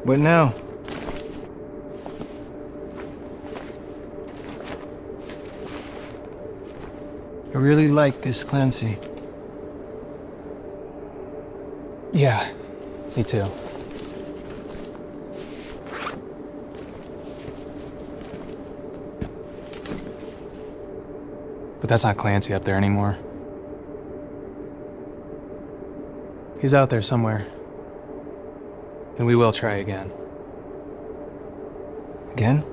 What now? I really like this Clancy. Yeah, me too. But that's not Clancy up there anymore. He's out there somewhere. And we will try again. Again?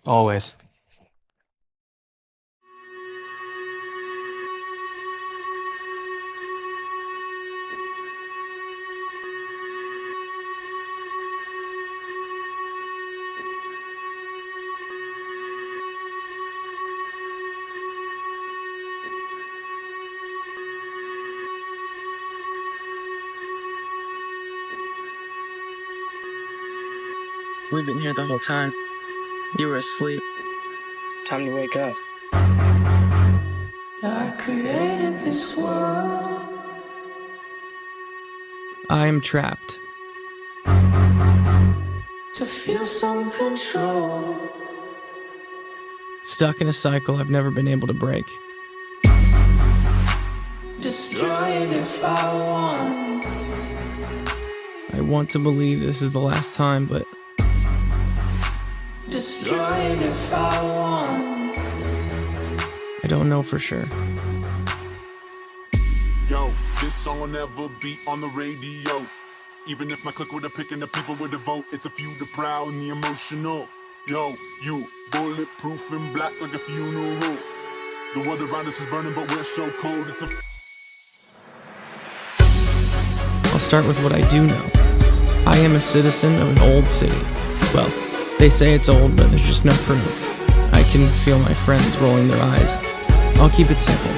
Always. We've been here the whole time. You were asleep. Time to wake up. I created this world. I am trapped. To feel some control. Stuck in a cycle I've never been able to break. Destroy it if I want. I want to believe this is the last time, but Destroy it if I want. I don't know for sure. Yo, this song will never be on the radio. Even if my clique would have picked and the people would have vote, it's a few the proud and the emotional. Yo, you bulletproof and black like a funeral. The world around us is burning, but we're so cold. It's a. I'll start with what I do know. I am a citizen of an old city. Well, they say it's old, but there's just no proof. I can feel my friends rolling their eyes. I'll keep it simple.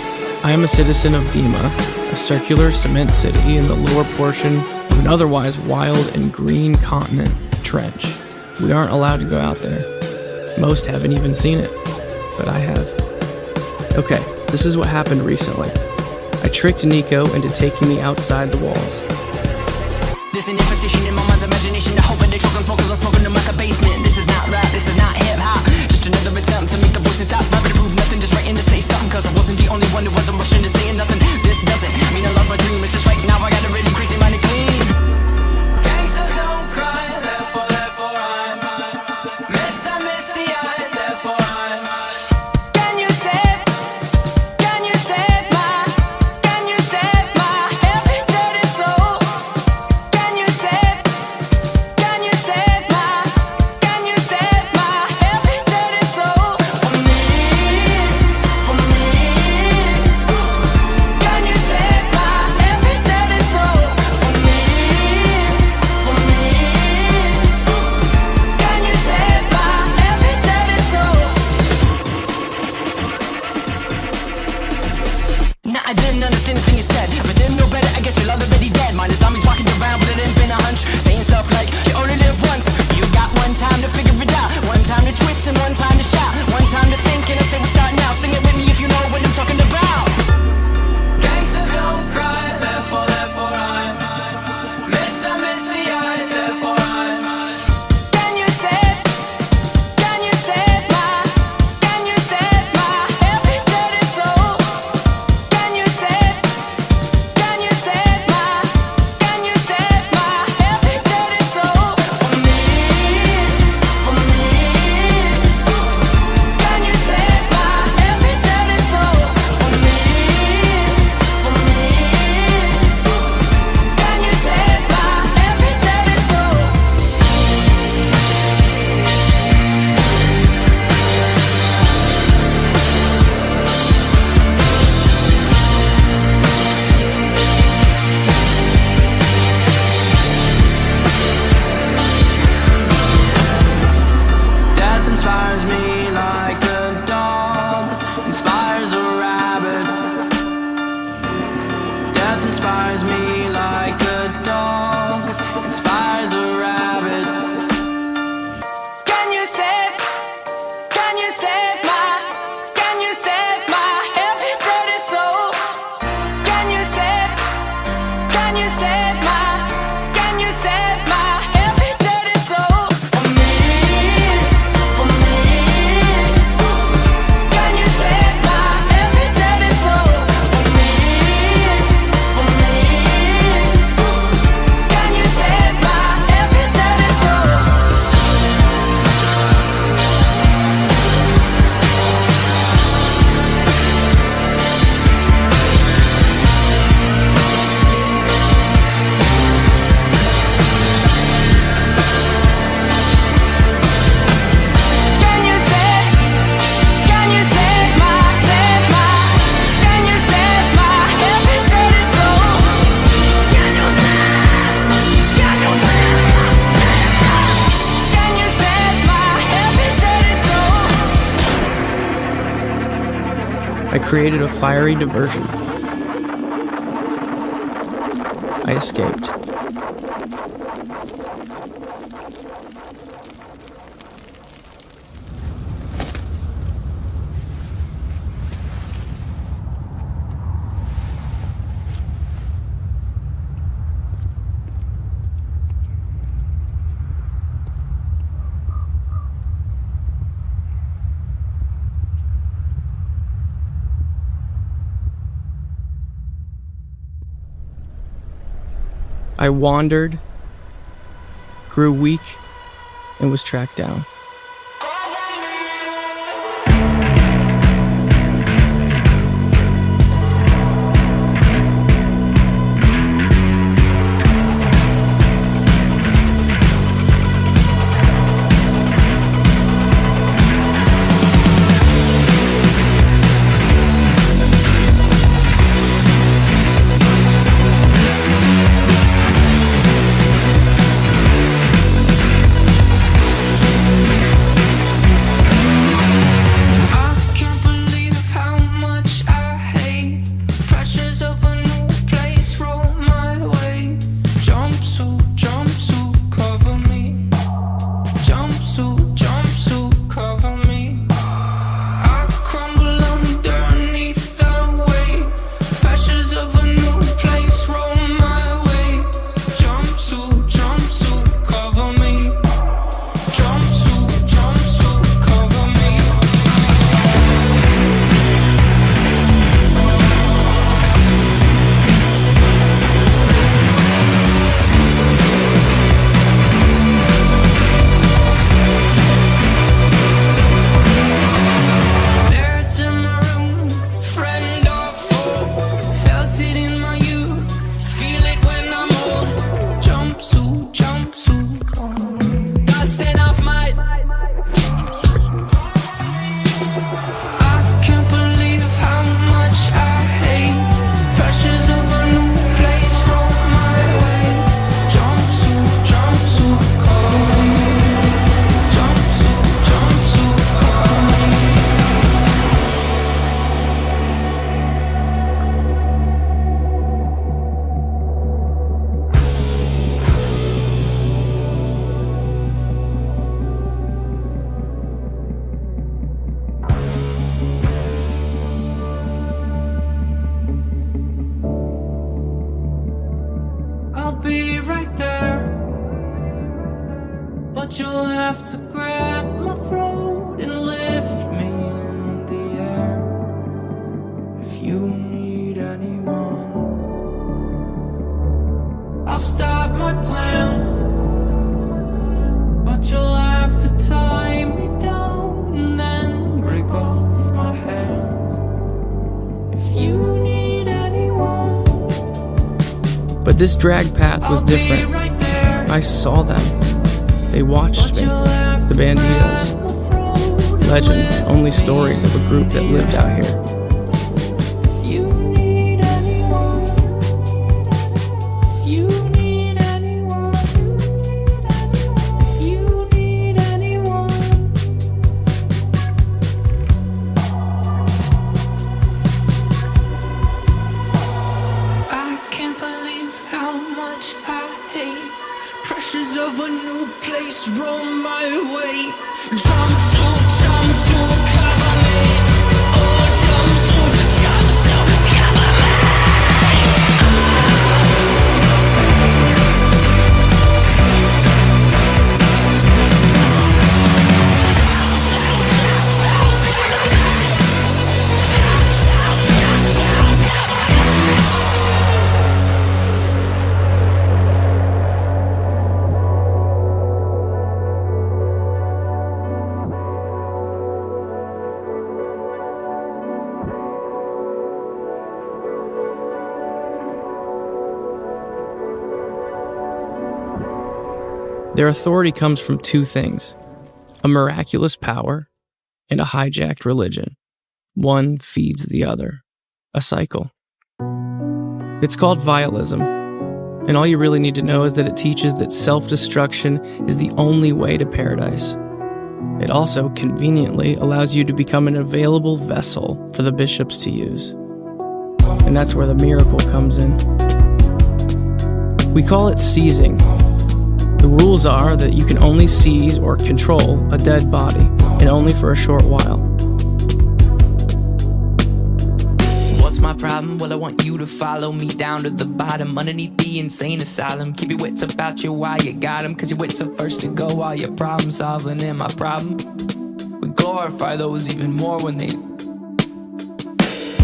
I am a citizen of Dema, a circular cement city in the lower portion of an otherwise wild and green continent trench. We aren't allowed to go out there. Most haven't even seen it, but I have. Okay, this is what happened recently. I tricked Nico into taking me outside the walls. There's an imposition in my mind's imagination. The hope and they choke on smoke 'cause I'm smoking them like a basement. This is not rap, this is not hip-hop. Just another attempt to make the voices stop. Rapping to prove nothing, just writing to say something. 'Cause I wasn't the only one who wasn't rushing to saying nothing. This doesn't mean I lost my dream. It's just right now I got a really crazy mind to clean. Gangsters don't cry, therefore I'm misty eyed, therefore I'm Can you save my heavy dirty soul? Can you save my heavy dirty soul? For me. Can you save my heavy dirty soul? For me. you save my heavy dirty soul for me, for me? Can you save my heavy dirty soul for me, for me? Can you save my heavy dirty soul? Can you save my, can you save my heavy dirty soul? Can you save my heavy dirty soul? I created a fiery diversion. I escaped. I wandered, grew weak, and was tracked down. But you'll have to grab my throat and lift me in the air. If you need anyone, I'll stop my plans. But you'll have to tie me down and then break both my hands. If you need anyone, But this drag path was different. I saw them. They watched me. The Banditos. Legends, only stories of a group that lived out here. Their authority comes from two things: a miraculous power and a hijacked religion. One feeds the other. A cycle. It's called vialism, and all you really need to know is that it teaches that self-destruction is the only way to paradise. It also conveniently allows you to become an available vessel for the bishops to use. And that's where the miracle comes in. We call it seizing. The rules are that you can only seize or control a dead body, and only for a short while. What's my problem? Well, I want you to follow me down to the bottom, underneath the insane asylum. Keep your wits about you while you got them, cause your wits are first to go while you're problem solving. And my problem? We glorify those even more when they...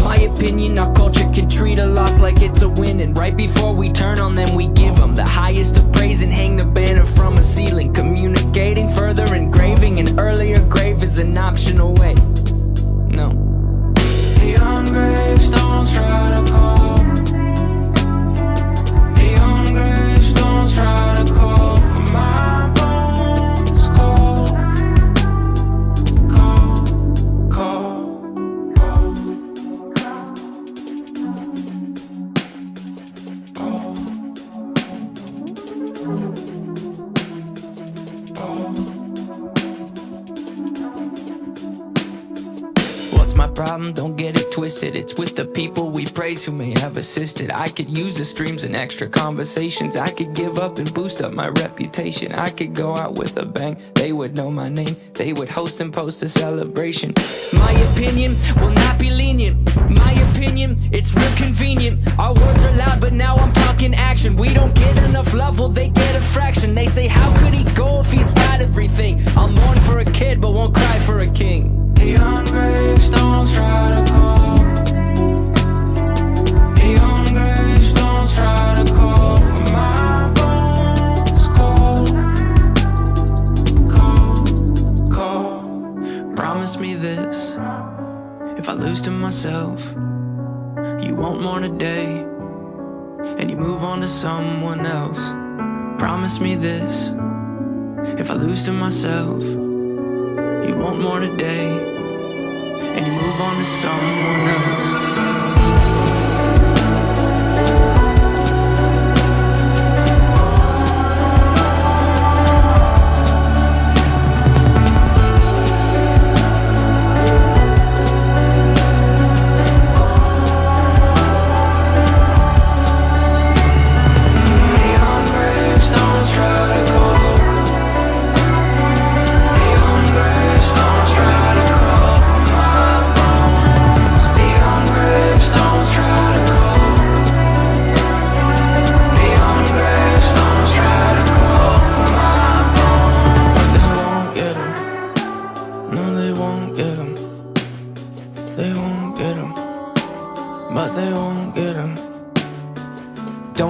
My opinion, our culture can treat a loss like it's a win, and right before we turn on them, we give them the highest of praise and hang the banner from a ceiling. Communicating further, engraving an earlier grave is an optional way. No. Beyond gravestones, try to call. Beyond gravestones, try to call for my bones. Call, call, call. My problem, don't get it twisted. It's with the people we praise who may have assisted. I could use the streams and extra conversations. I could give up and boost up my reputation. I could go out with a bang, they would know my name. They would host and post a celebration. My opinion will not be lenient. My opinion, it's real convenient. Our words are loud, but now I'm talking action. We don't get enough love, well they get a fraction. They say, how could he go if he's got everything? I'll mourn for a kid, but won't cry for a king. Beyond gravestones, try to call. Beyond gravestones, try to call for my bones. Call, call, call. Promise me this: if I lose to myself, you won't mourn a day, and you move on to someone else. Promise me this: if I lose to myself, you won't mourn a day, and you move on to someone else.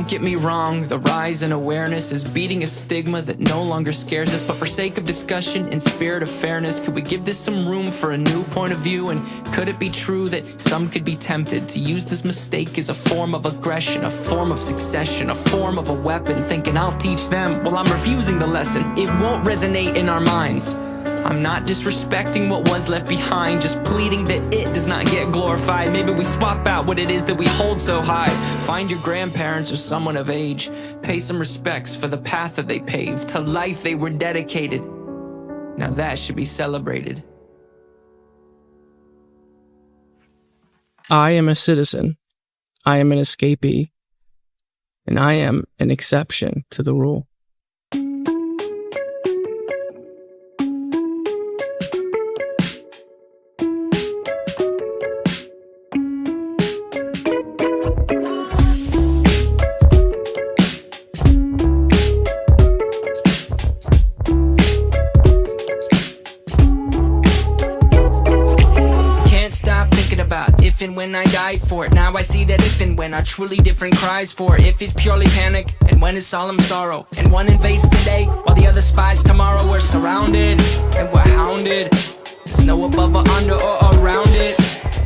Get me wrong, the rise in awareness is beating a stigma that no longer scares us. But for sake of discussion and spirit of fairness, could we give this some room for a new point of view? And could it be true that some could be tempted to use this mistake as a form of aggression, a form of succession, a form of a weapon, thinking I'll teach them while I'm refusing the lesson? It won't resonate in our minds. I'm not disrespecting what was left behind, just pleading that it does not get glorified. Maybe we swap out what it is that we hold so high. Find your grandparents or someone of age. Pay some respects for the path that they paved, to life they were dedicated. Now that should be celebrated. I am a citizen. I am an escapee. And I am an exception to the rule. If and when I died for it, now I see that if and when are truly different cries for it. If is purely panic, and when is solemn sorrow, and one invades today, while the other spies tomorrow. We're surrounded, and we're hounded. There's no above or under or around it.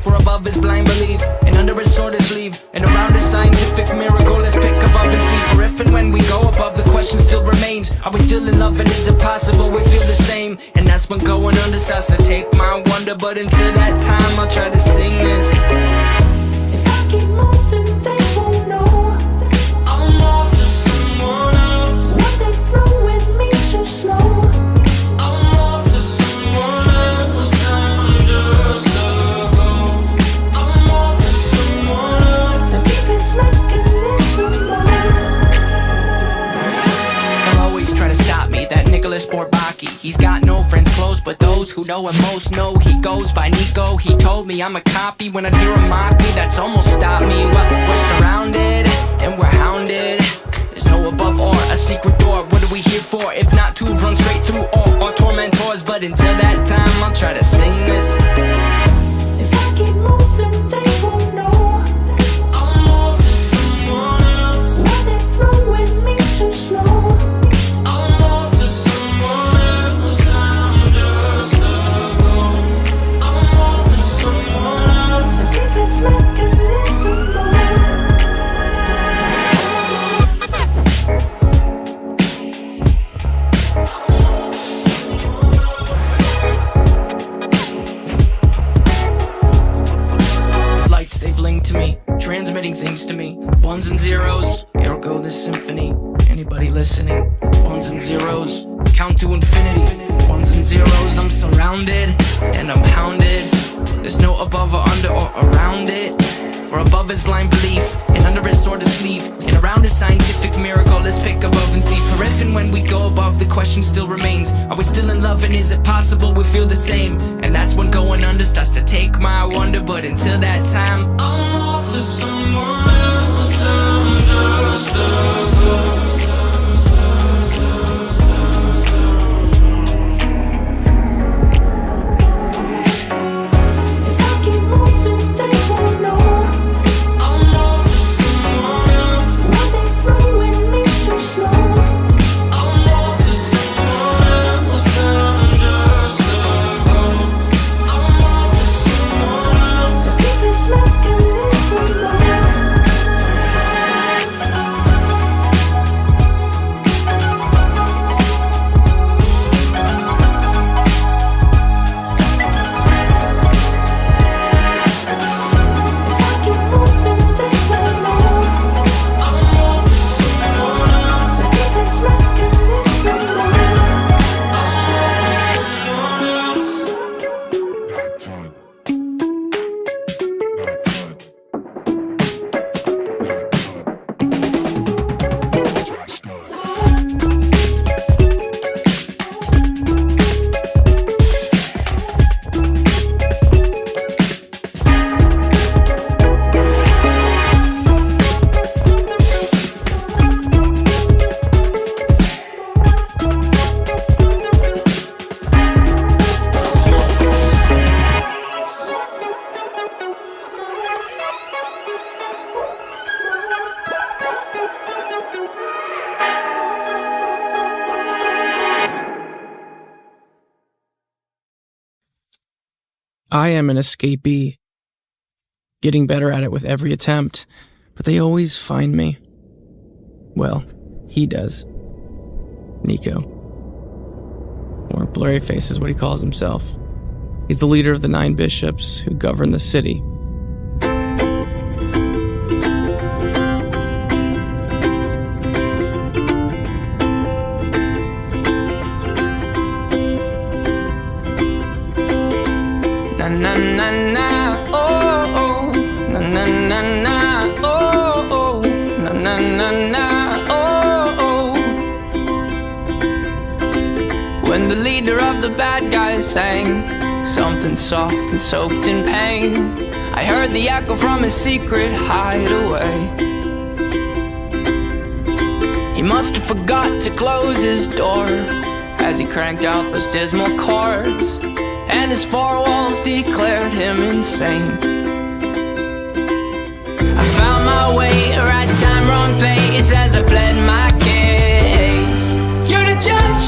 For above is blind belief, and under his sword is sleeve, and around is scientific miracle. Let's pick above and see. For if and when we go above, the question still remains: are we still in love, and is it possible we feel the same? And that's when going under starts to take my wonder. But until that time, I'll try to sing this. If I keep moving, they won't know I'm off to someone else. What they throw at me's too slow. I'm off to someone else. I'm just a ghost. I'm off to someone else. The defense mechanism. They'll always try to stop me, that Nicholas Bourbaki. He's got no friends close, but those who know him most know he goes by Nico. He told me I'm a copy. When I hear him mock me, that's almost stopped me. Well, we're surrounded and we're hounded. There's no above or a secret door. What are we here for if not to run straight through all our tormentors? But until that time, I'll try to sing this. If I keep moving, they won't know I'm off to someone else. What they throw at me's too slow. I'm off to someone else. I'm just a ghost. I'm off to someone else. The defense mechanism. Lights, they bling to me, transmitting things to me. Ones and zeros, ergo this symphony. Anybody listening? Ones and zeros, count to infinity. Ones and zeros, I'm surrounded and I'm hounded. There's no above or under or around it. For above is blind belief, and under is sword is sleeve, and around is scientific miracle. Let's pick above and see. For if and when we go above, the question still remains: are we still in love, and is it possible we feel the same? And that's when going under starts to take my wonder. But until that time, I'm off to someone else. I'm just a ghost. If I keep moving, they won't know I'm off to someone else. What they throw at me's too slow. I'm off to someone else. I'm just a ghost. I'm off to someone else. The defense mechanism. If I keep moving, they won't know I'm off to someone else. The defense mechanism. I am an escapee, getting better at it with every attempt, but they always find me. Well, he does. Nico. Or Blurryface is what he calls himself. He's the leader of the 9 bishops who govern the city. na na na, oh oh, na na na na, oh oh, na na na na, oh oh. When the leader of the bad guys sang something soft and soaked in pain, I heard the echo from his secret hideaway. He must have forgot to close his door as he cranked out those dismal chords, and his four walls declared him insane. I found my way, right time, wrong place, as I pled my case. You're the judge,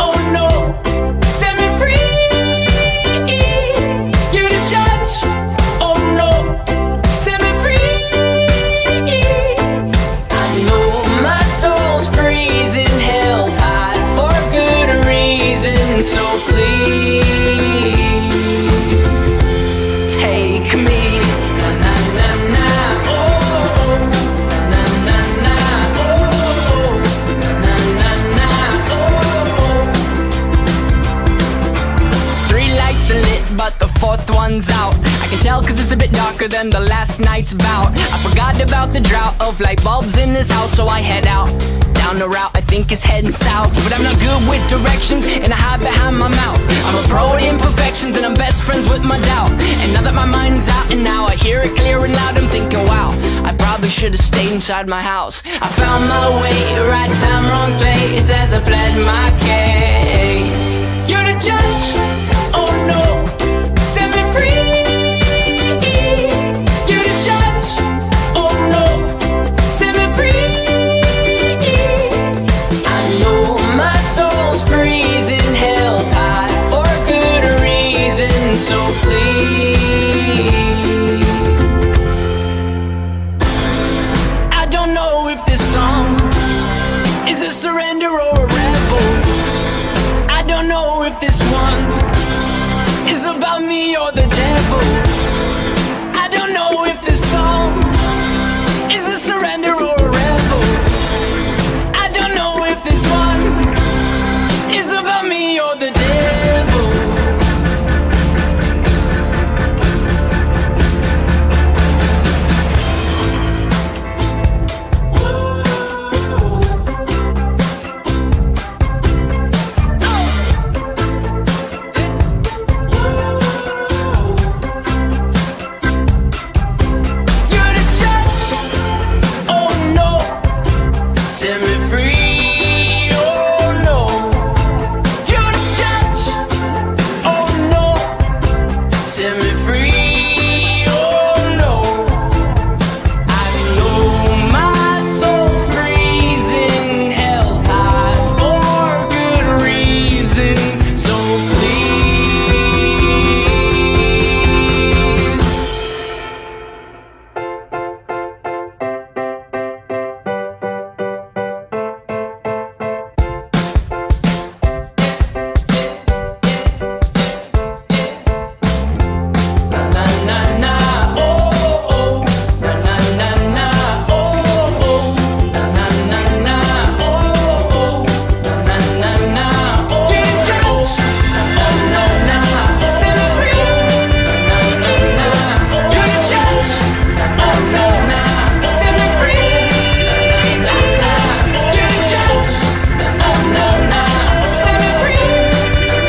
oh no, set me free. You're the judge, fourth one's out. I can tell cause it's a bit darker than the last night's bout. I forgot about the drought of light bulbs in this house, so I head out down the route I think is heading south. But I'm not good with directions and I hide behind my mouth. I'm a pro at imperfections and I'm best friends with my doubt. And now that my mind's out and now I hear it clear and loud, I'm thinking wow, I probably should have stayed inside my house. I found my way, right time, wrong place, as I pled my case. You're the judge, oh no, set me free. You're the judge, oh no, set me free. I know my soul's freezing, hell's hot for good reason, so please. I don't know if this song is a surrender or a rebel. I don't know if this one is about me or the devil. I don't know if this song is a surrender or a rebel. I don't know if this one is about me or the devil. You're the judge, oh no, set me free, oh no. You're the judge, oh no, set me free, oh no. I know my soul's freezing, hell's hot for good reason, so please. Na na na na, oh oh, na na na na, oh oh, na na na na, oh oh, na na na na, oh. You're the judge, oh no, na, set me free. Na na na, you're the judge, oh no, na, set me free. Na na, you're the judge, oh no, na, set me free.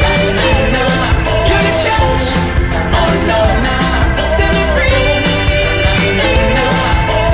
Na na na, you're the judge, oh no, na, set me free. Na na na, oh.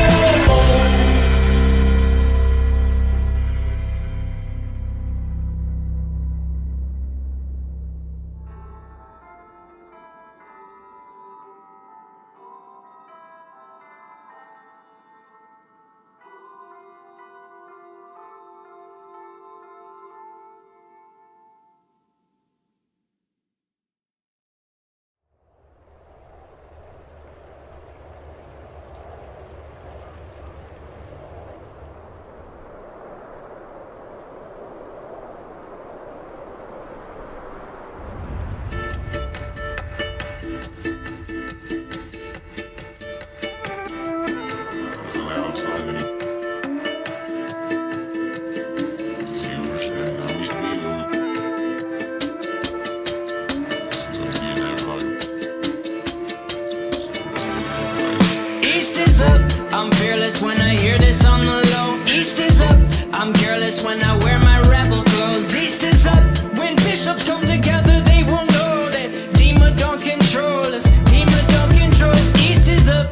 East is up, I'm fearless when I hear this on the low. East is up, I'm careless when I wear my rebel clothes. East is up, when bishops come together they will know that Dema don't control us, Dema don't control. East is up,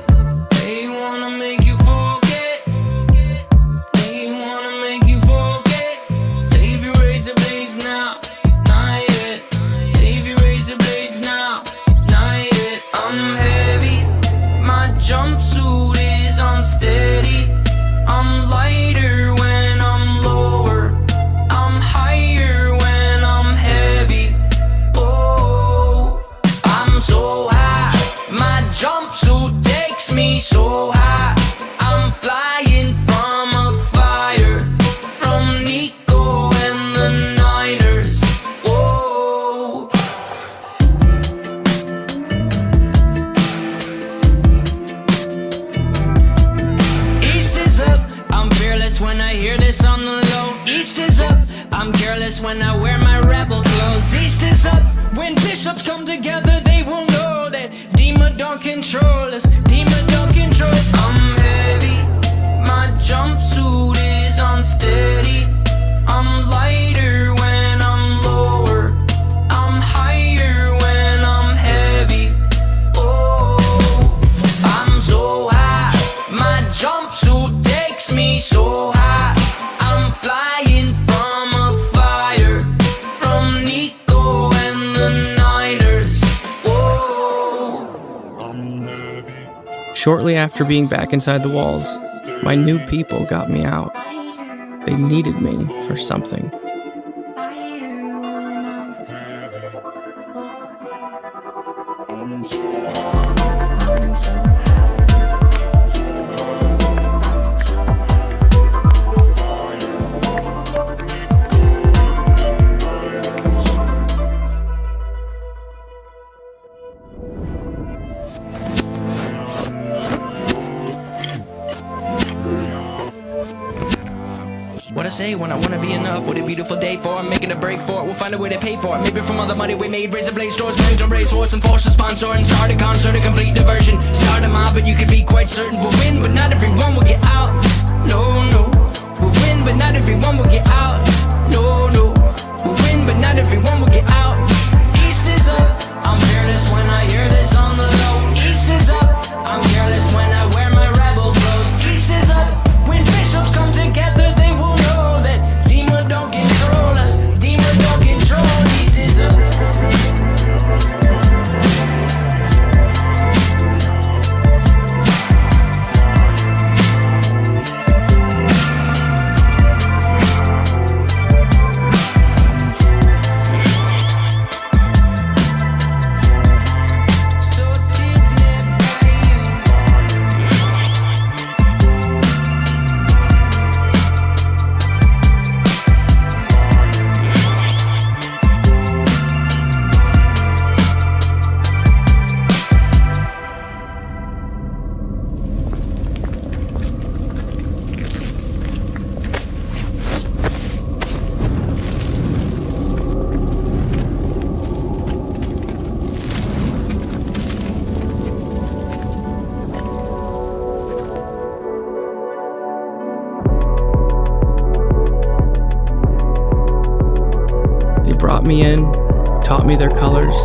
they wanna make you forget, they wanna make you forget. Save your razor blades now, not yet. Save your razor blades now, not yet. I'm heavy, my jumpsuit is unsteady. when I wear my rebel clothes. East is up, when bishops come together, they will know that Dema don't control us, Dema don't control. I'm heavy, my jumpsuit is unsteady. I'm lighter when I'm lower, I'm higher when I'm heavy. Oh, I'm so high, my jumpsuit takes me so high. I'm flying from a fire, from Nico and the Niners. Whoa. Shortly after being back inside the walls, my new people got me out. They needed me for something. What I say when I wanna be enough? What a beautiful day for I'm making a break for it. We'll find a way to pay for it. Maybe from all the money we made, razor blade stores, mental race horse and force a sponsor and start a concert, a complete diversion. Start a mob, but you can be quite certain we'll win, but not everyone will get out. No, no, we'll win, but not everyone will get out. No, no, we'll win, but not everyone will get out. East is up, I'm fearless when I hear this on the low. East is up, I'm careless when I wear my rebel clothes. East is up, when bishops come together, they will know that Dema don't control us, Dema don't control. East is up. Brought me in, taught me their colors.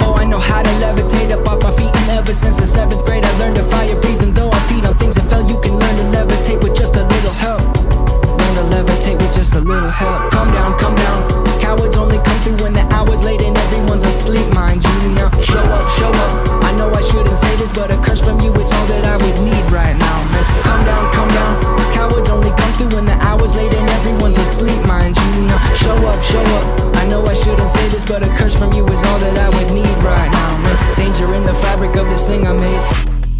Oh, I know how to levitate up off my feet, and ever since the 7th grade I learned to fire breathe. And though I feed on things that fell, you can learn to levitate with just a little help. Learn to levitate with just a little help. Calm down, calm down. Cowards only come through when the hour's late and everyone's asleep, mind you. Now show up, show up. I know I shouldn't say this, but a curse from you is all that I would need right now, man. Calm down, calm down. Cowards only come through when the hour's late and everyone's asleep, mind you. Now show up, show up. I know I shouldn't say this, but a curse from you is all that I would need right now, man. Danger in the fabric of this thing I made.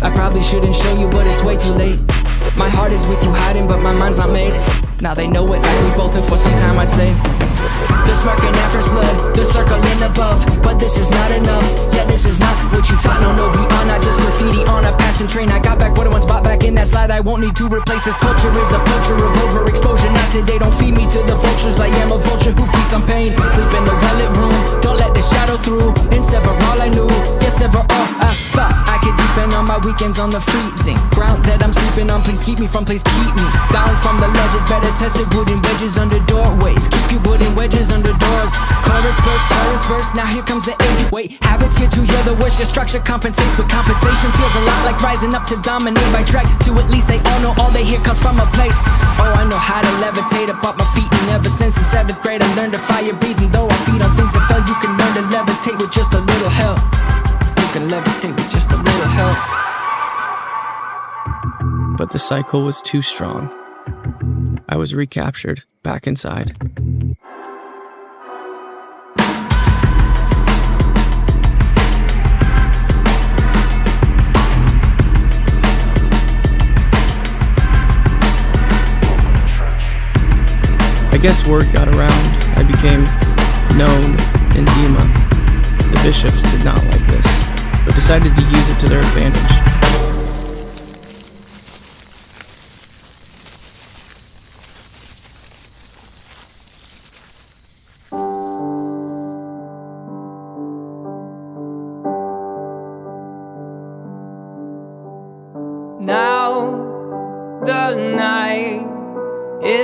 I probably shouldn't show you, but it's way too late. My heart is with you hiding, but my mind's not made. Now they know it like we both been for some time, I'd say. They're smirking at first blood, they're circling above, but this is not enough. Yeah, this is not what you thought. No, no, we are not just graffiti on a passing train. I got back what I once bought back in that slide. I won't need to replace this culture. Is a culture of overexposure. Not today, don't feed me to the vultures. I am a vulture who feeds on pain. Sleep in the well-lit room, don't let the shadow through. And sever all I knew, yes, sever all I thought. I could deepen on my weekends on the freezing ground that I'm sleeping on. Please keep me from, please keep me down from the ledges. Better tested wooden wedges under doorways. Keep your wooden wedges under doors. Chorus verse, now here comes the 8-8. Habits here too, you're the worst. Your structure compensates, but compensation feels a lot like rising up to dominate by track. To at least they all know all they hear comes from a place. Oh, I know how to levitate up off my feet, and ever since the 7th grade I learned to fire breathe. And though I feed on things that fell, you can learn to levitate with just a little help. You can levitate with just a little help. But the cycle was too strong. I was recaptured, back inside. I guess word got around. I became known in Dema. The bishops did not like this, but decided to use it to their advantage.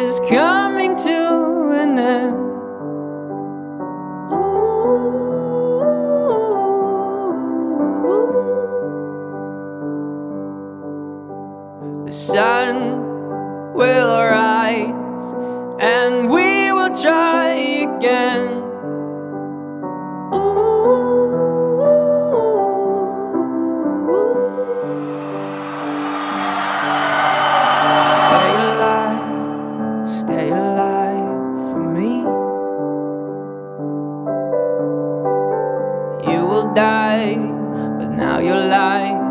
is coming to an end. The sun will rise and we will try again. Stay alive for me. You will die, but now your life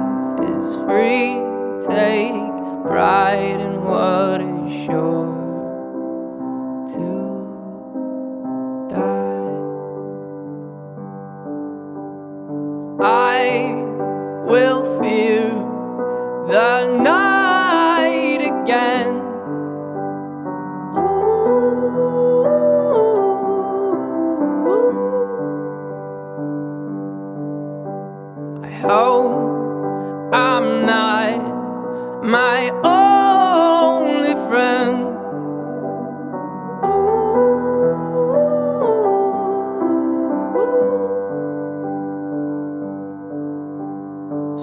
is free. Take pride in what is sure to die. I will fear the night again. I hope I'm not my only friend.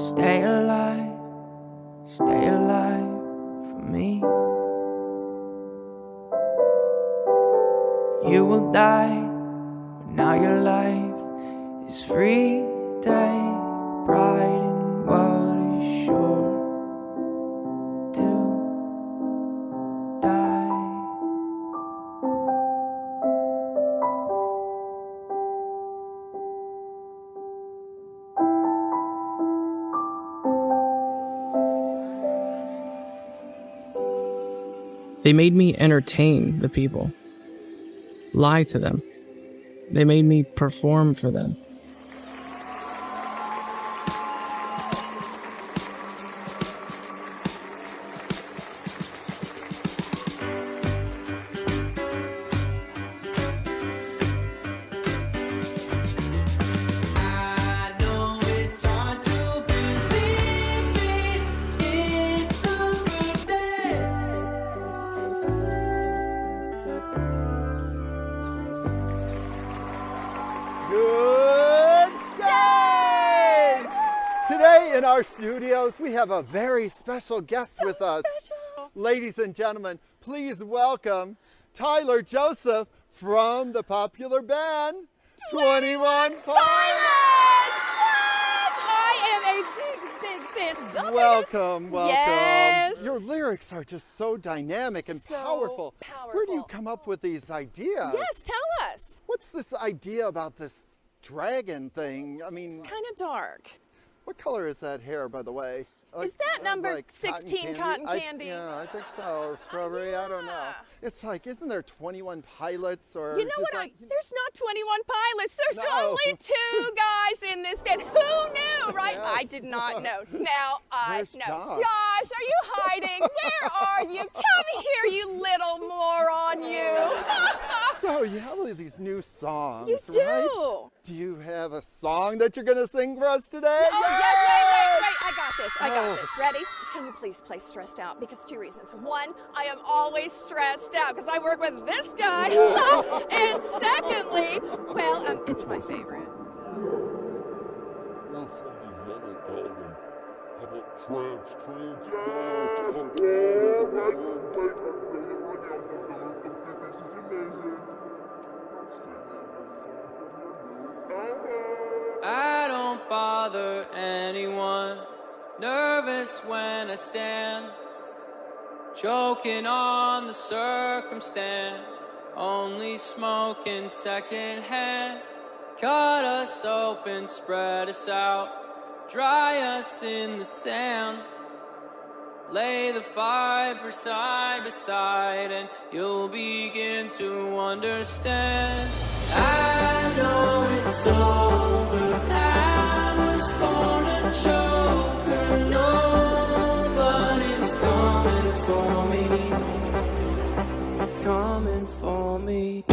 Stay alive for me. You will die, but now your life is free. Take pride in what is sure to die. They made me entertain the people, lie to them. They made me perform for them. In our studios, we have a very special guest with us. Ladies and gentlemen, please welcome Tyler Joseph from the popular band 21 Pilots. I am a big fan. Welcome. Yes. Your lyrics are just so dynamic and So powerful. Where do you come up with these ideas? Yes, tell us. What's this idea about this dragon thing? I mean, Kind of dark. what color is that hair, by the way? Is that number 16 cotton candy? Yeah, I think so. Or strawberry, I don't know. yeah. It's like, isn't there 21 pilots? Or You know is what? that- There's not 21 pilots. There's No. only 2 guys in this band. Who knew, right? Yes. I did not know. Now I Where's know. Josh? Josh, are you hiding? Where are you? Come here, you little moron, you. So you have all of these new songs, You do. right? Do you have a song that you're going to sing for us today? Oh, Yay! yes, wait. I got this. I Oh. got this. Ready? Can you please play stressed out? Because 2 reasons. 1, I am always stressed out because I work with this guy. And secondly, well, it's my favorite. I don't bother anyone. Nervous when I stand, choking on the circumstance. Only smoking secondhand. Cut us open, spread us out, dry us in the sand. Lay the fiber side by side and you'll begin to understand. I know it's over. I was born a choker. Nobody's coming for me. Coming for me.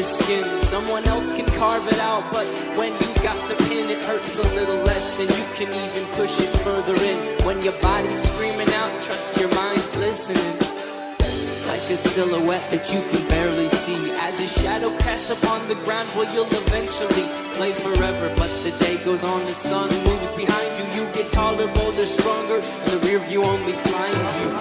skin. Someone else can carve it out, but when you got the pin, it hurts a little less, and you can even push it further in. When your body's screaming out, trust your mind's listening. Like a silhouette that you can barely see, as a shadow casts upon the ground, well, you'll eventually play forever. But the day goes on, the sun moves behind you, you get taller, bolder, stronger, and the rear view only blinds you.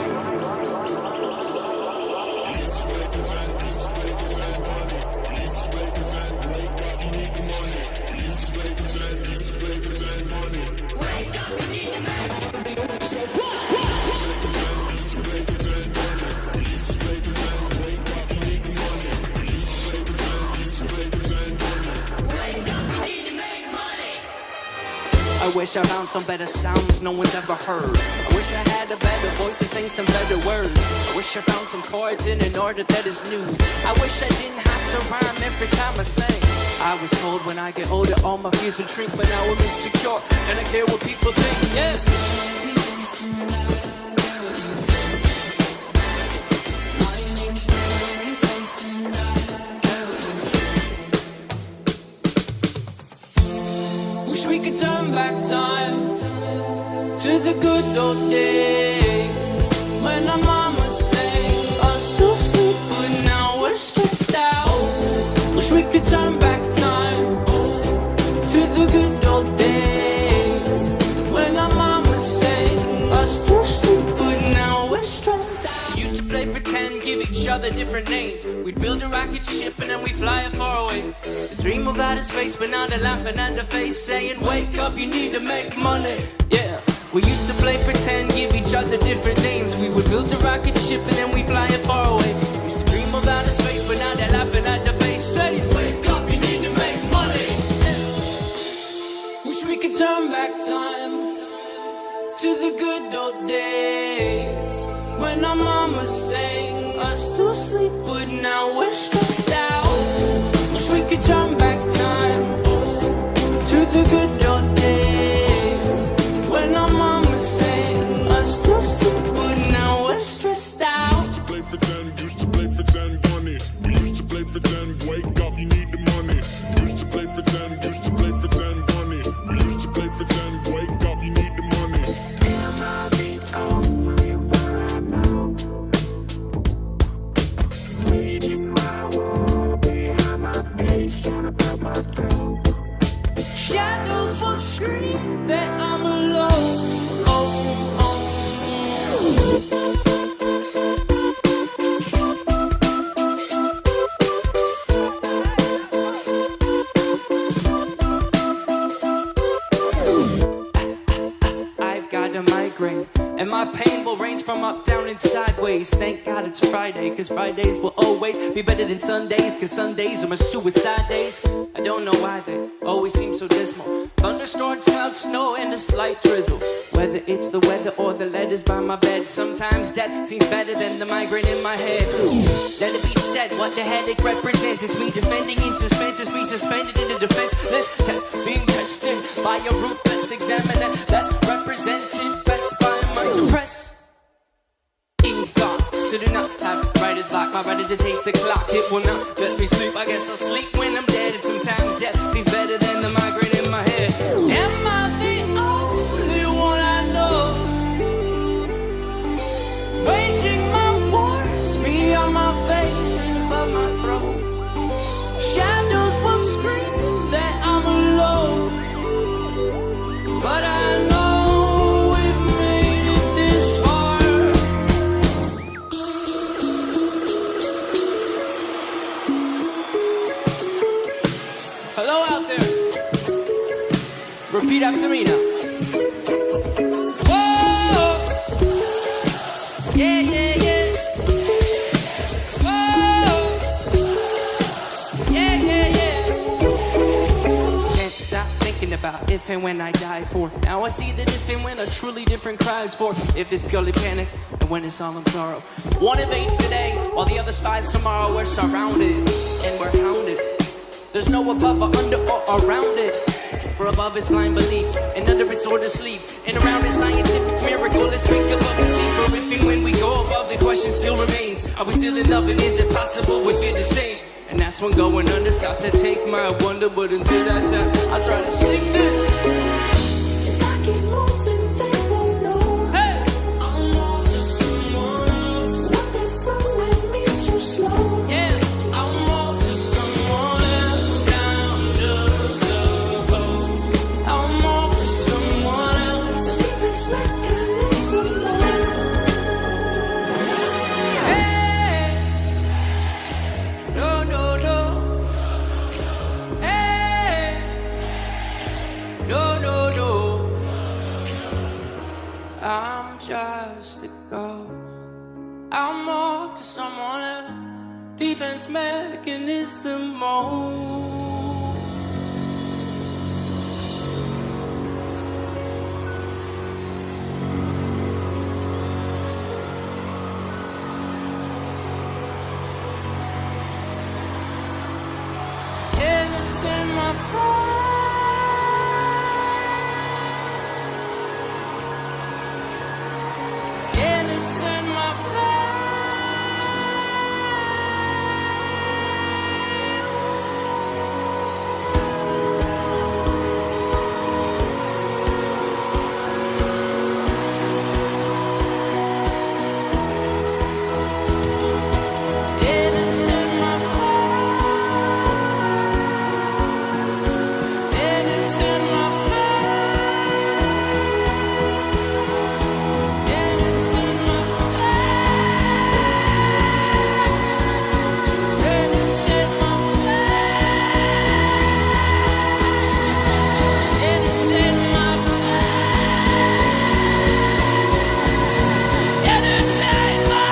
I wish I found some better sounds no one's ever heard. I wish I had a better voice to sing some better words. I wish I found some chords in an order that is new. I wish I didn't have to rhyme every time I sang. I was told when I get older all my fears would shrink, but now I'm insecure and I care what people think. Yeah. We could turn back time to the good old days when our mama sang us to sleep, but now we're stressed out. Wish we could turn back time to the good old days when our mama sang us to sleep, but now we're stressed out. Used to play pretend, give each other different names. We'd build a rocket ship and then we fly it far away. To dream of outer space, but now they're laughing at the face, saying, wake up, you need to make money. Yeah, we used to play pretend, give each other different names. We would build a rocket ship and then we fly it far away. Used to dream of outer space, but now they're laughing at the face, saying, wake up, you need to make money. Yeah. Wish we could turn back time to the good old days when our mama sang us to sleep, but now we're stressed out. Wish we could turn back time to the good old days when our mama sang us to sleep, but now we're stressed out. Used to play pretend, bunny. We used to play pretend, wake up, you need the money. Used to play pretend, bunny. We used to play pretend, wake up, you need the money. Am I the only one I know? Reading my wall behind my face and above my throat. Shadows will scream that I'm alone. I've got a migraine, and my pain will range from up, down, and sideways. Thank God it's Friday, cause Fridays will always be better than Sundays, cause Sundays are my suicide days. I don't know why they always seem so dismal. Thunderstorms, clouds, snow, and a slight drizzle. Whether it's the weather or the letters by my bed, sometimes death seems better than the migraine in my head. Let it be said what the headache represents. It's me defending in suspense, it's me suspended in a defenseless test, being tested by a ruthless examiner that's represented best by my depressed thought. So do not have writer's block. My writer just hates the clock. It will not let me sleep. I guess I'll sleep when I'm dead. And sometimes death seems better than the migraine in my head. Am I the only one I know? Waging my wars beyond my face and above my throat. Shadows will scream that I'm alone, but I know repeat after me now. Whoa! Yeah, yeah, yeah. Whoa! Yeah, yeah, yeah. Can't stop thinking about if and when I die for. Now I see that if and when are truly different cries for. If it's purely panic and when it's solemn sorrow. One evades today while the other spies tomorrow. We're surrounded and we're hounded. There's no above or under or around it. For above is blind belief, and under is sort of sleep. And around is scientific miracle. Let's wake up and see. For if and when we go above, the question still remains. Are we still in love, and is it possible we're fear the same? And that's when going under starts to take my wonder. But until that time, I'll try to sing this. If I keep moving, they won't know. Hey! I'm off to someone else. What they throw at me's too slow. Yeah! I'm off to someone else. I'm just a ghost. I'm off to someone else. Defense mechanism low. Hey! No, no, no. Hey! No, no, no. I'm just a ghost. I'm off to someone else. Defense mechanism mode. Yeah, it's in my phone. And it's in my face. And it's in my face. And it's in my face. And it's in my face. And it's in my face. And it's in my face. And it's in my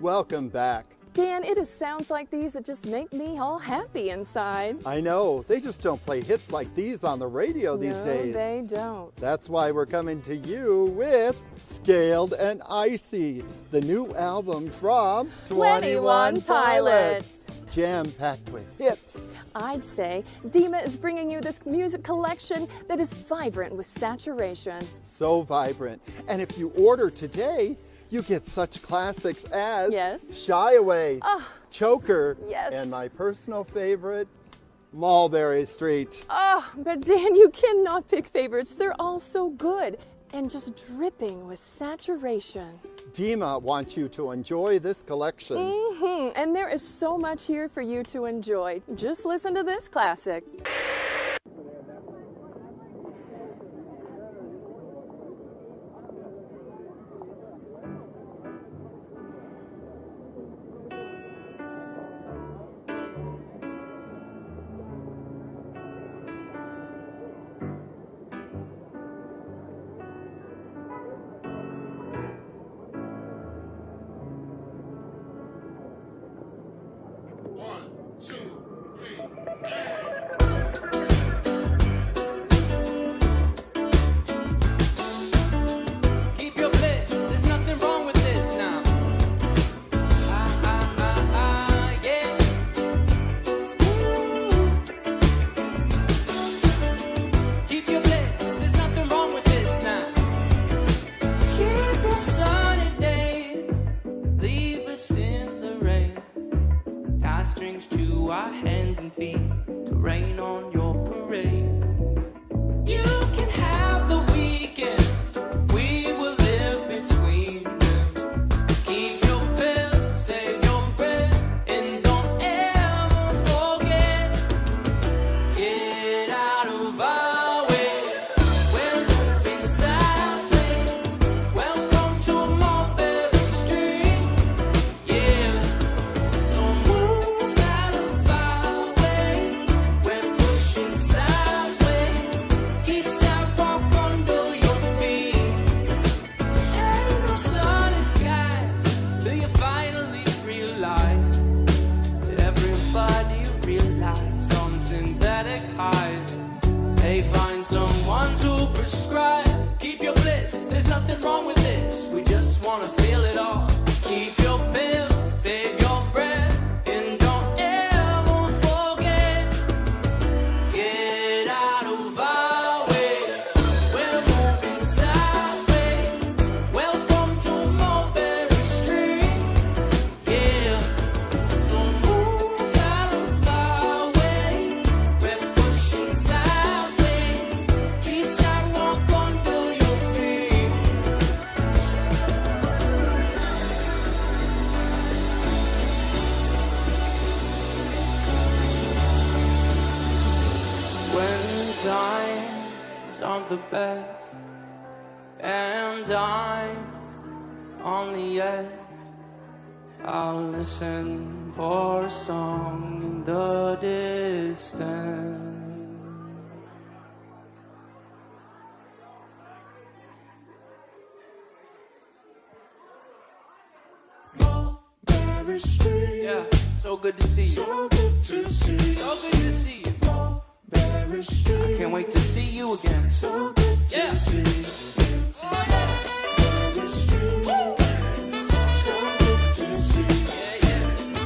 Welcome back. Dan, it is sounds like these that just make me all happy inside. I know, they just don't play hits like these on the radio these No, days. they don't. That's why we're coming to you with Scaled and Icy, the new album from 21 Pilots. Jam-packed with hits. I'd say Dema is bringing you this music collection that is vibrant with saturation. So vibrant. And if you order today, you get such classics as Yes. Shy Away, Ah. Choker, Yes. and my personal favorite, Mulberry Street. Oh, but Dan, you cannot pick favorites. They're all so good and just dripping with saturation. Dema wants you to enjoy this collection. And there is so much here for you to enjoy. Just listen to this classic. Keep your bliss, there's nothing wrong with this now. Yeah. Keep your bliss, there's nothing wrong with this now. Keep your sunny days, leave us in the rain. Tie strings to our hands and feet to rain on your parade. You can have the weekends, we will live between them. Keep your bills, save your breath, and don't ever forget. Get out of our way, we're moving sideways. Welcome to Mulberry Street, yeah. So move out of our way, we're pushing sideways. Keep sidewalk under your feet. Ain't no sunny skies till you finally realize that everybody realizes on synthetic highs. Hey, find someone to prescribe. Keep your bliss, there's nothing wrong with this. We just wanna feel it all. Keep your pills, save your breath, and don't ever forget. Get out of our way, we're moving sideways. Welcome to Mulberry Street, aren't the best, and I'm on the edge. I'll listen for a song in the distance. Mulberry Street. Yeah, so good to see you. So good to see you. So good to see you. Mulberry Street. I can't wait to see you again. So good to see you. Mulberry Street. So good to see you.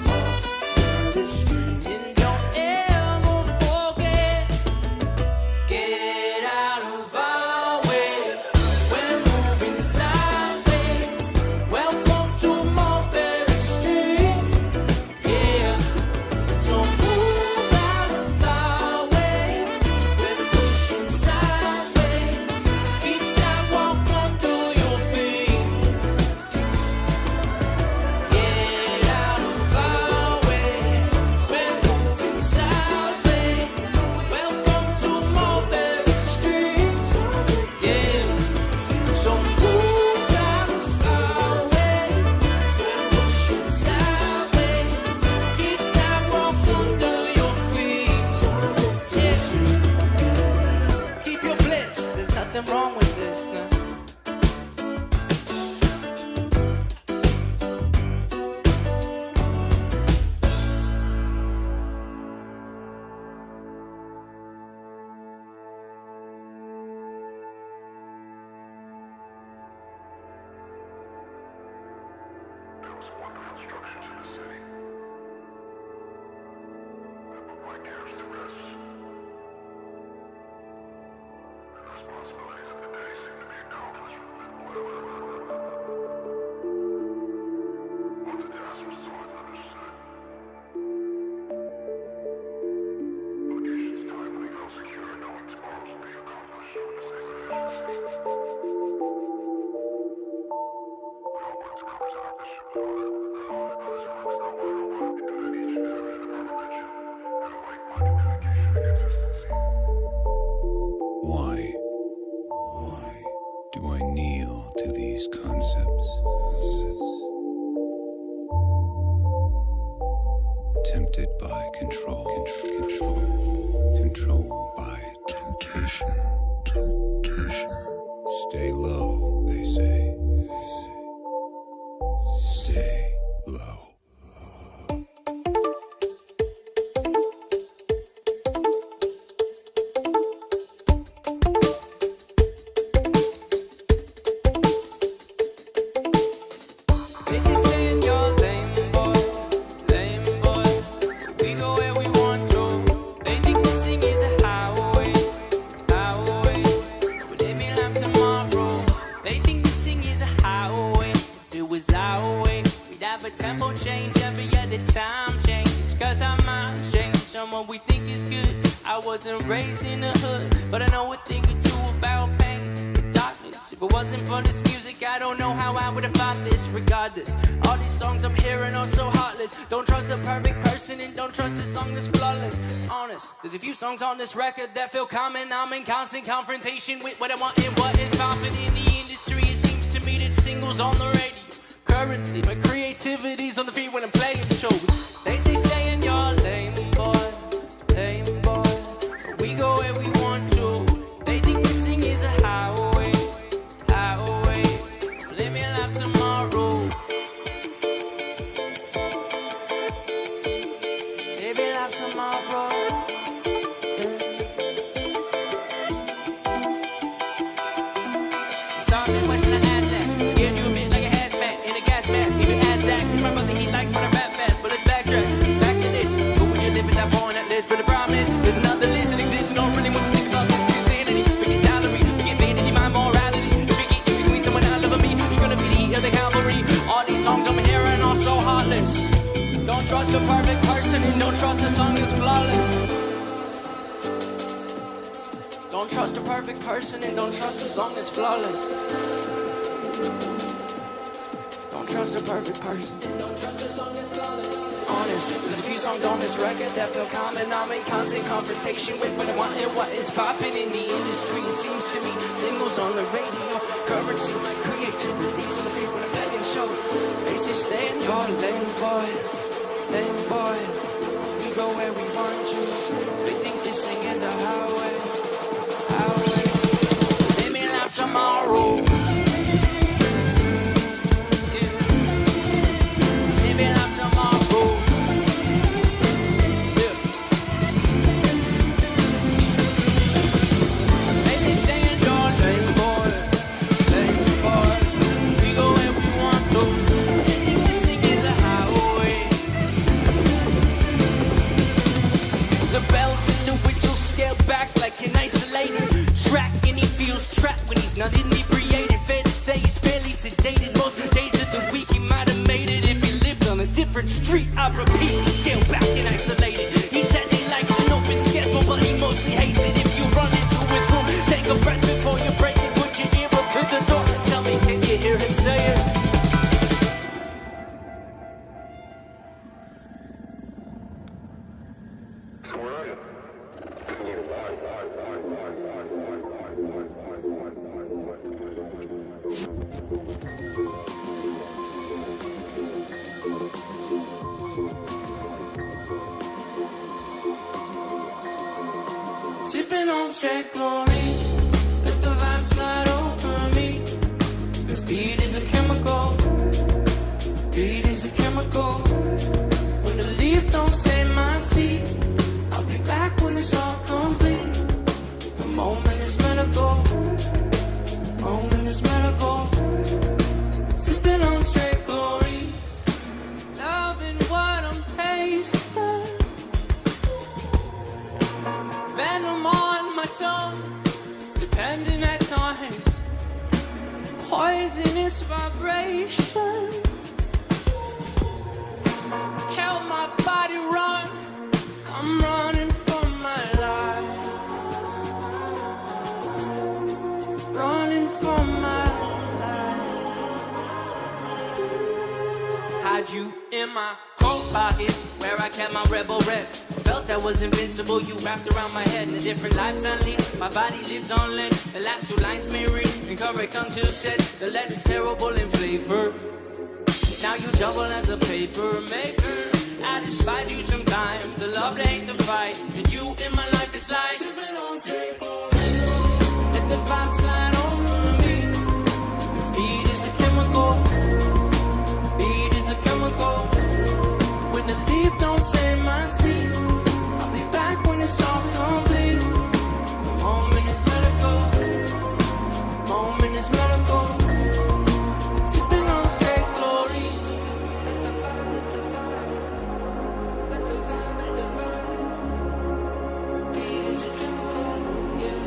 Mulberry Street. And don't ever forget, get out of our way. We're moving sideways. Welcome to Mulberry Street. Yeah, so move out of our way. We're pushing sideways. Keep sidewalk under your feet. Get out of our way. We're moving sideways. Welcome to Mulberry Street. Yeah, so move out of our way. We're pushing sideways. Keep sidewalk under your feet. Yeah, keep your bliss. There's nothing wrong with this now. There was wonderful structures in the city that put my cares to rest. And the responsibilities of the day seem to be accomplished with little effort. Once a task was saw and understood, obligations timely felt secure, knowing tomorrow will be accomplished with the same efficiency. We all work to cover our mission with others amongst our one-on-one, and that each and every of our religion had a like-minded dedication and consistency. Why do I kneel to these concepts? Tempted by control, controlled by temptation. Stay low, they say. Stay low. They say saying you're lame boy. We go where we want to. They think missing is a highway. But they may love tomorrow. They think missing is a highway. If it was our way, we'd have a tempo change every other time change. Cause our mind changed on what we think is good. I wasn't raised in the hood, but I know a thing or two about pain and darkness. If it wasn't for this music, I don't know how I would have found this. Regardless, all these songs I'm hearing are so heartless. Don't trust the perfect person and don't trust a song that's flawless. Honest, there's a few songs on this record that feel common. I'm in constant confrontation with what I want and what is popping in the industry. It seems to me that singles on the radio currency, my creativity's on the feet when I'm playing shows. They say saying you're lame boy. But we go where we want to. They think missing is a highway. Let me laugh tomorrow. Baby, laugh tomorrow. I'm sorry, why should I ask that? Scared you a bit like a hazmat in a gas mask. Even Azak, my brother, he likes when I rap fast. But let's backtrack, back to this. Who would you live in that on that list? But the problem is, there's another list that exists. You don't really want to think about this. Insanity, forget salary, forget paid in your mind morality. If you get in between someone not loving me, you're gonna be the other cavalry. All these songs I'm hearing are so heartless. Don't trust a perfect person and don't trust a song that's flawless. Don't trust a perfect person and don't trust a song that's flawless. Don't trust a perfect person. And don't trust a song that's flawless. Honest, there's a few songs on this record that feel common. I'm in constant confrontation with what I want and what is popping in the industry. It seems to me, singles on the radio, currency, my creativity's on the paper when I'm begging shows. They just stay in your lane, boy, lane, boy. We go where we want to. They think this thing is a highway, highway. Let me laugh tomorrow. Trapped when he's not inebriated. Fair to say he's fairly sedated. Most days of the week he might have made it if he lived on a different street. I repeat, so scale back and isolated. He says he likes an open schedule, but he mostly hates it. If you run into his room, take a breath before you break it. Put your ear up to the door. Tell me, can you hear him say it? Sipping on straight chlorine, let the vibe slide over me. The speed is a chemical, speed is a chemical. When the leaf don't say my seed, I'll be back when it's all complete. The moment is medical, moment is medical. Sipping on straight chlorine, loving what I'm tasting. Venom on my tongue, depending at times. Poisonous vibration. Help my body run. I'm running for my life. Running for my life. Had you in my coat pocket, where I kept my rebel rep. Felt I was invincible, you wrapped around my head in a different life suddenly. My body lives on land, the last two lines may read incorrect until said. The letter's terrible in flavor. Now you double as a paper maker. I despise you sometimes, the love that ain't the fight. And you in my life is like sipping on straight chlorine. Let the vibe slide over me. The speed is a chemical, speed is a chemical. When the leaf don't say my seed, I'll be back when it's all complete. The moment is medical, moment is medical. Sipping on straight chlorine. Let the vibe, let the vibe. Speed is a chemical, yeah.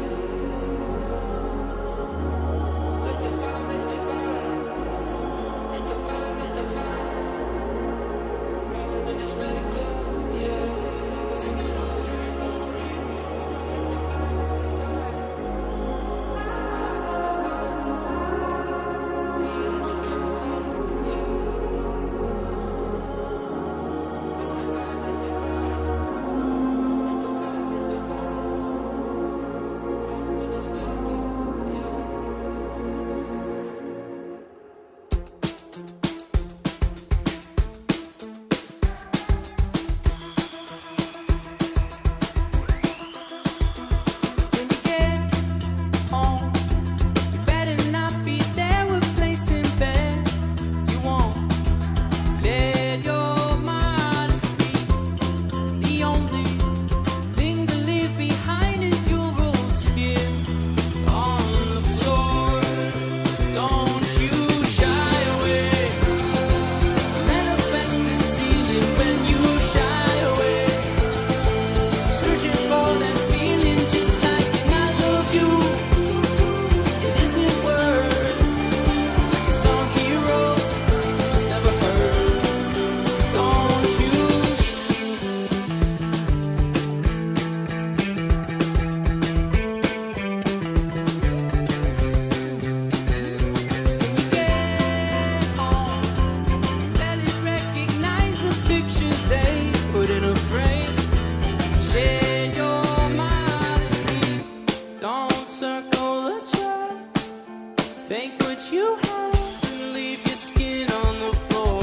Take what you have and leave your skin on the floor.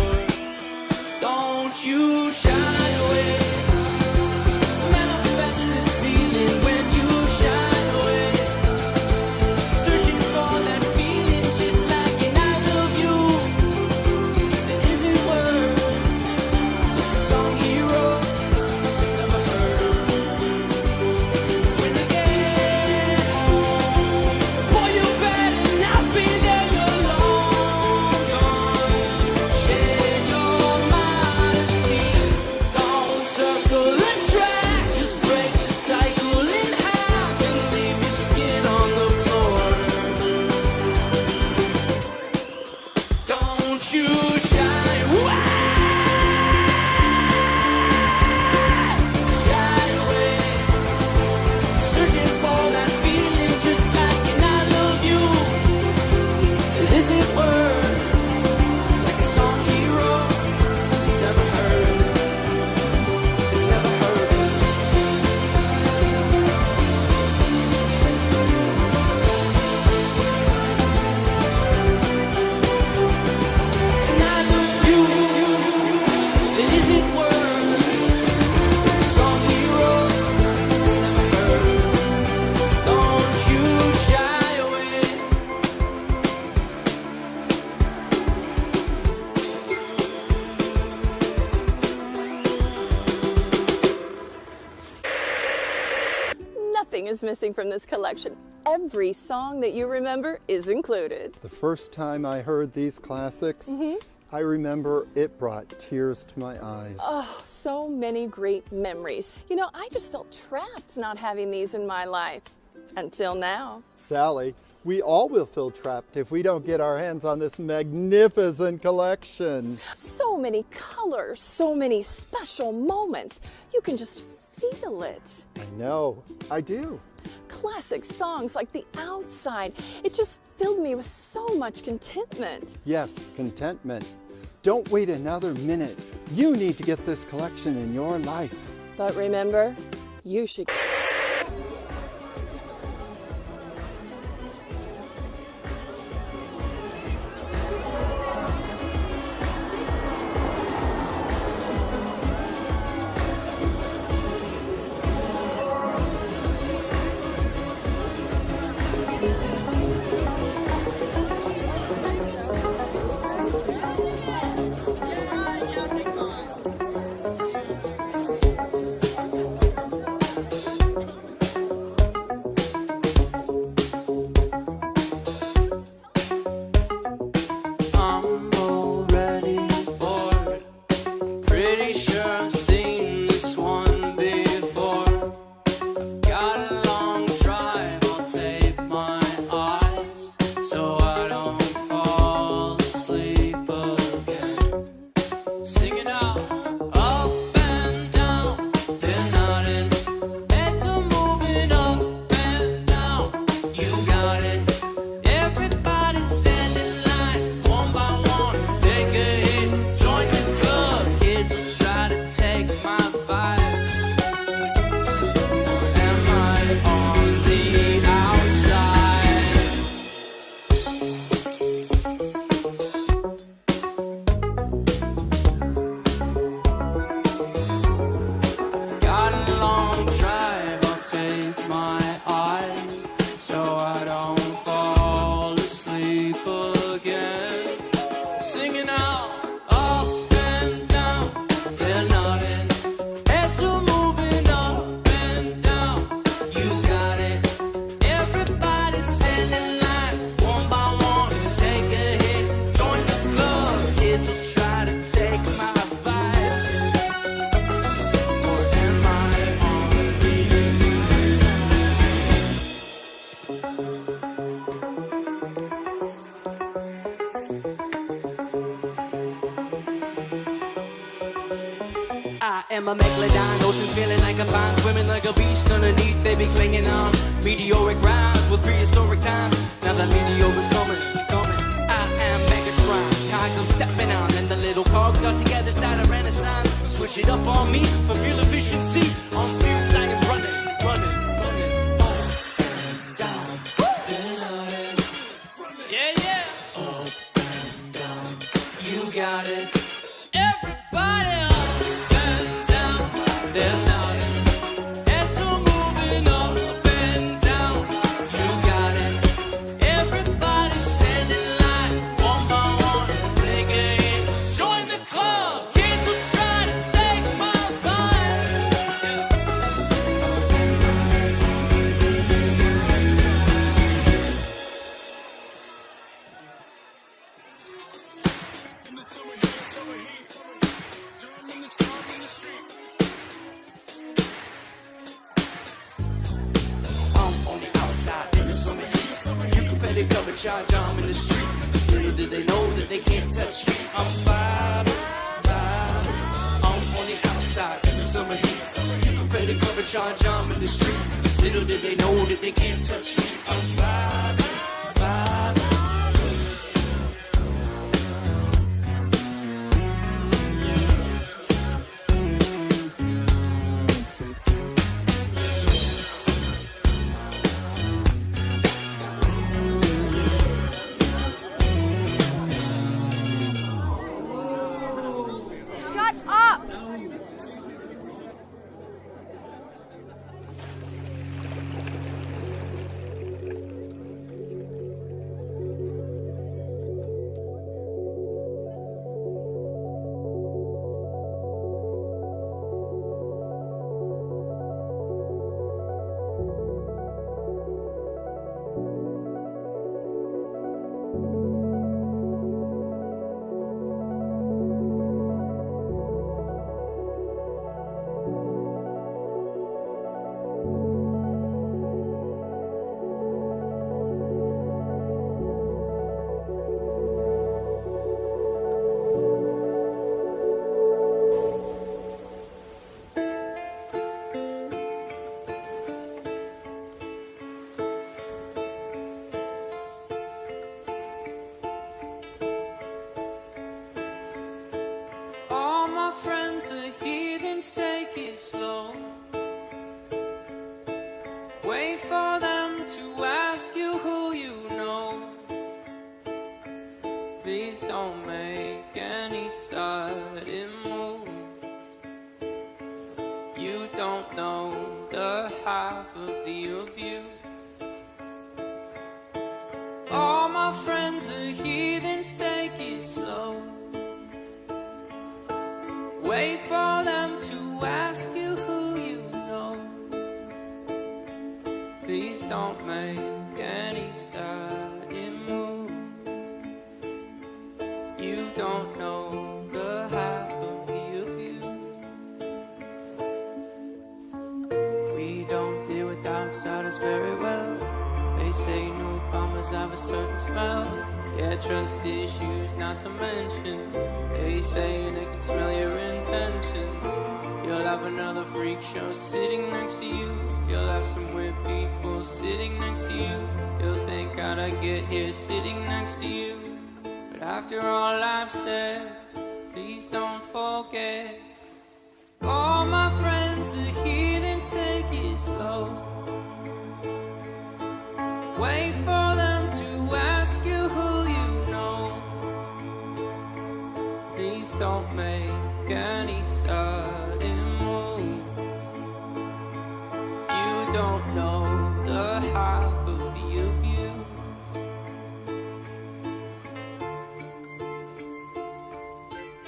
Don't you shy away. Manifest the ceiling when you shy away. Searching for that feeling just like an I love you. That isn't words. Like a song he wrote that's never heard. When I get home, boy, you better not be there. You're long gone. Shed your modesty. Don't circle the track. Just break the cycle in half and leave your skin on the floor. Don't you shy away. Shy away. Searching for that feeling just like an I love you. It isn't words. Like a song he wrote. It's never heard. It's never heard. And I love you. It isn't words. A song he wrote. It's never heard. Don't you shy away. Nothing is missing from this collection. Every song that you remember is included. The first time I heard these classics, I remember it brought tears to my eyes. Oh, so many great memories. You know, I just felt trapped not having these in my life. Until now. Sally, we all will feel trapped if we don't get our hands on this magnificent collection. So many colors, so many special moments. You can just feel it. I know, I do. Classic songs like The Outside. It just filled me with so much contentment. Yes, contentment. Don't wait another minute. You need to get this collection in your life. But remember, you should. I'm already bored. Pretty sure I've seen this one before. I've got a long drive, I'll tape my eyes so I don't fall asleep again. Singing out, up and down, they're nodding. Heads are moving up and down. You got it. Everybody stand in line, one by one. Take a hit, join the club. Kids will try to take my vibe. Or am I on the outside? I've got a long drive, I'll take my eyes so I don't fall asleep again. Singing out, up and down, they're nodding. Heads are moving up and down. You got it. Everybody stand in line, one by one. Take a hit, join the club. Kids will try to take my vibes. Or am I on the I am a megalodon, oceans feeling like a pond, swimming like a beast underneath, they be clinging on. Meteoric rhymes with prehistoric time, now the meteor is coming. I am Megatron, times I'm stepping on, and the little cogs got together, start a renaissance. Switch it up on me for fuel efficiency, on fumes I am running. Up and down, yeah. On the outside, in the summer heat. You can petty cover charge, I'm in the street. Little did they know that they can't touch me. I'm vibing. I'm on the outside, in the summer heat. You can petty cover charge, I'm in the street. Little did they know that they can't touch me. I'm vibing. Shut up! All my friends are heathens, take it slow. Wait for them to ask you who you know. Please don't make any sudden move. You don't know the half of the abuse. All my friends are heathens, take it slow. Wait for them to ask you who you know. Please don't make any sudden move. You don't know the half of the abuse. We don't deal with outsiders very well. They say newcomers have a certain smell. Yeah, trust issues not to mention. They say they can smell your intention. You'll have another freak show sitting next to you. You'll have some weird people sitting next to you. You'll think how'd I get here sitting next to you. But after all I've said, please don't forget. All my friends are heathens, take it slow. Wait for them to ask you who you know. Please don't make any sudden move. You don't know the half of the abuse.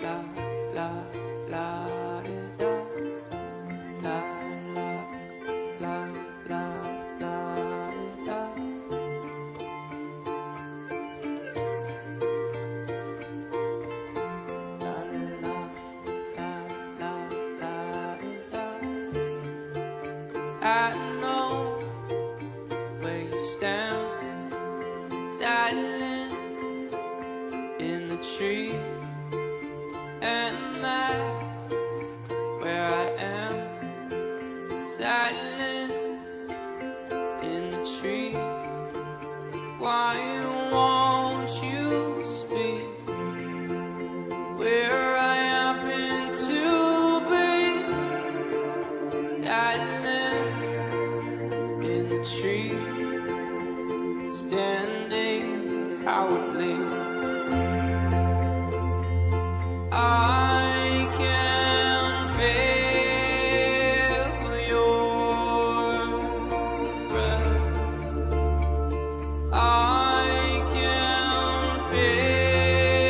La la la da la la la la la da. I know where you stand, silent in the tree, and that where I am, silent in the tree. Why won't you speak where I happen to be, silent in the tree, standing cowardly. I can feel your breath. I can feel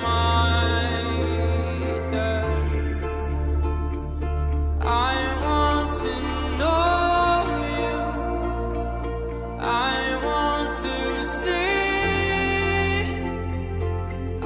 my death. I want to know you. I want to see. I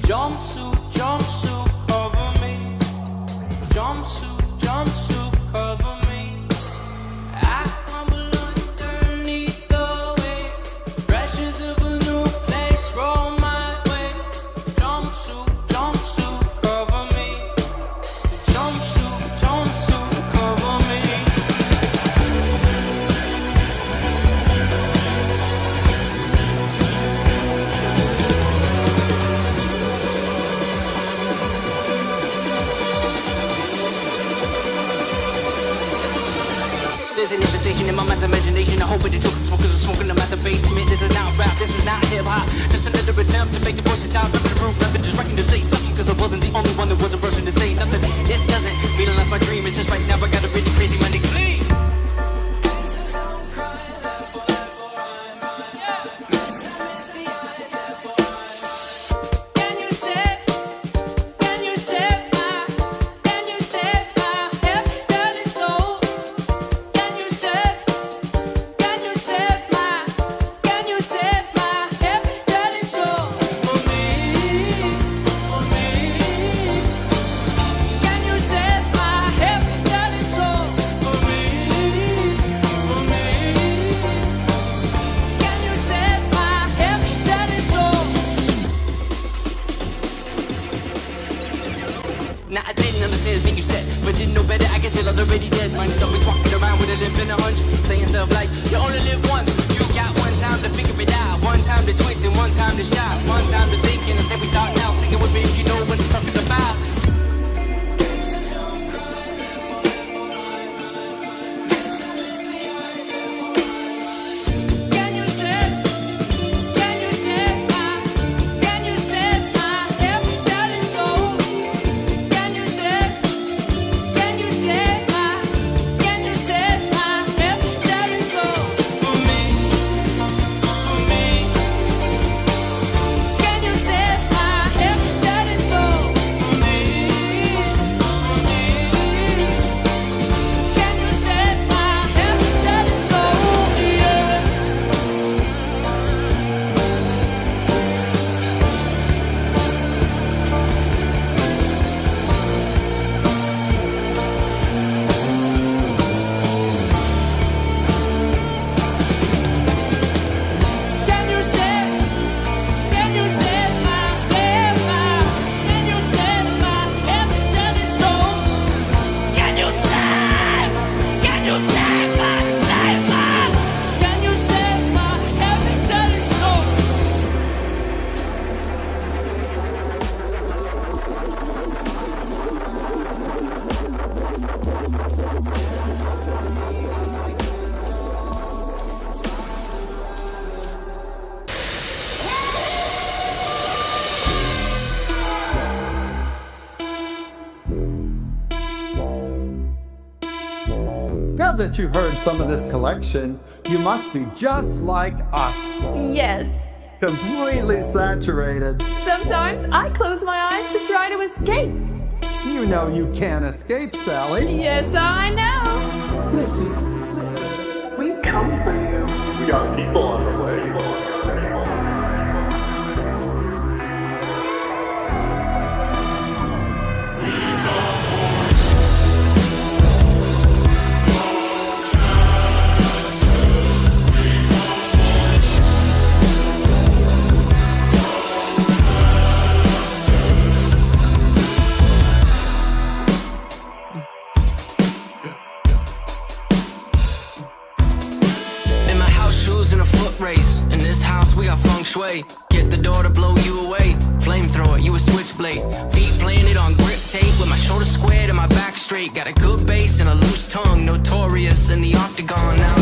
Jumpsuit, jumpsuit, cover me. Jumpsuit, jumpsuit, cover me. I crumble underneath the weight. Pressures of a new place roll my way. Jumpsuit, jumpsuit, cover me. Jumpsuit, jumpsuit, cover me. There's an invitation in my mind's imagination. I hope it the joke smokers are smoking them at the basement. This is not rap, this is not hip-hop. Just another attempt to make the voices stop. Rapping the roof, rapping just writing to say something. Cause I wasn't the only one that was a person to say nothing. This doesn't mean I lost my dream. It's just right now I got a really crazy Monday clean. Already dead, man. He's always walking around with a limp and a hunch, saying stuff like, you only live once. You got one time to figure it out, one time to twist and one time to shout, one time to think, and I say we start now singing with me. You know what I'm talking about. Now that you've heard some of this collection, you must be just like us. Yes. Completely saturated. Sometimes I close my eyes to try to escape. You know you can't escape, Sally. Yes, I know. Listen. We come for you. We got people on the way. Race. In this house, we got feng shui. Get the door to blow you away. Flamethrower, you a switchblade. Feet planted on grip tape with my shoulders squared and my back straight. Got a good bass and a loose tongue. Notorious in the octagon. Now.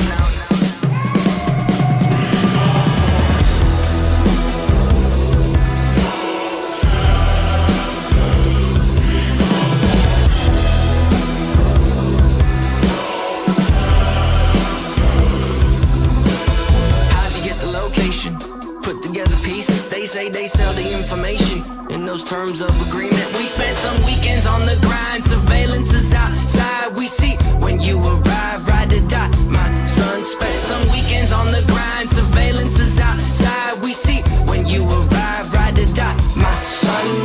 Put together pieces, they say they sell the information. In those terms of agreement, we spent some weekends on the grind. Surveillance is outside, we see when you arrive, ride or die. My son spent some weekends on the Surveillance is outside, we see when you arrive, ride or die. My son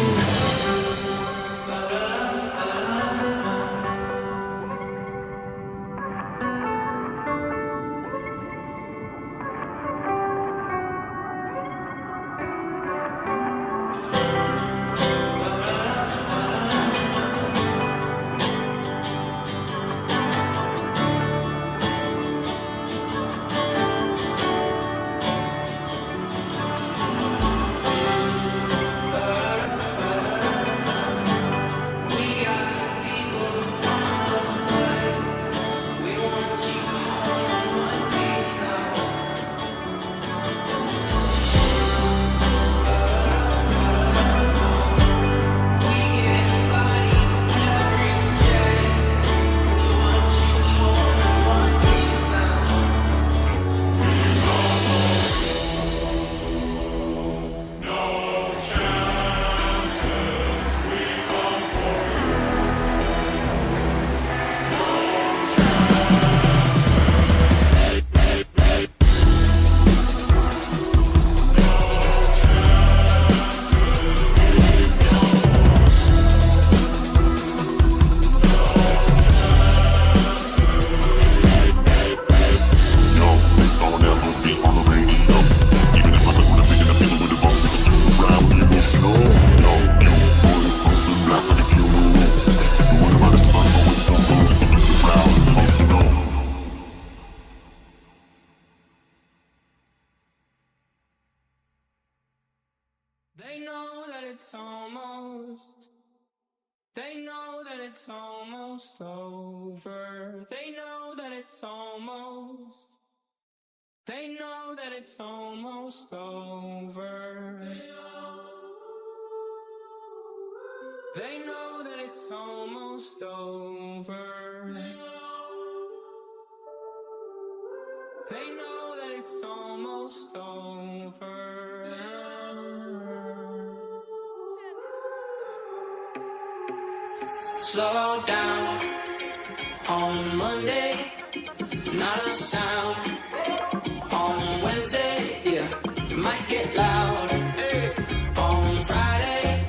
almost. They know that it's almost over. They know that it's almost. They know that it's almost over. They know that it's almost over. They know that it's almost over. Slow down on Monday, not a sound. On Wednesday, yeah, might get loud. On Friday,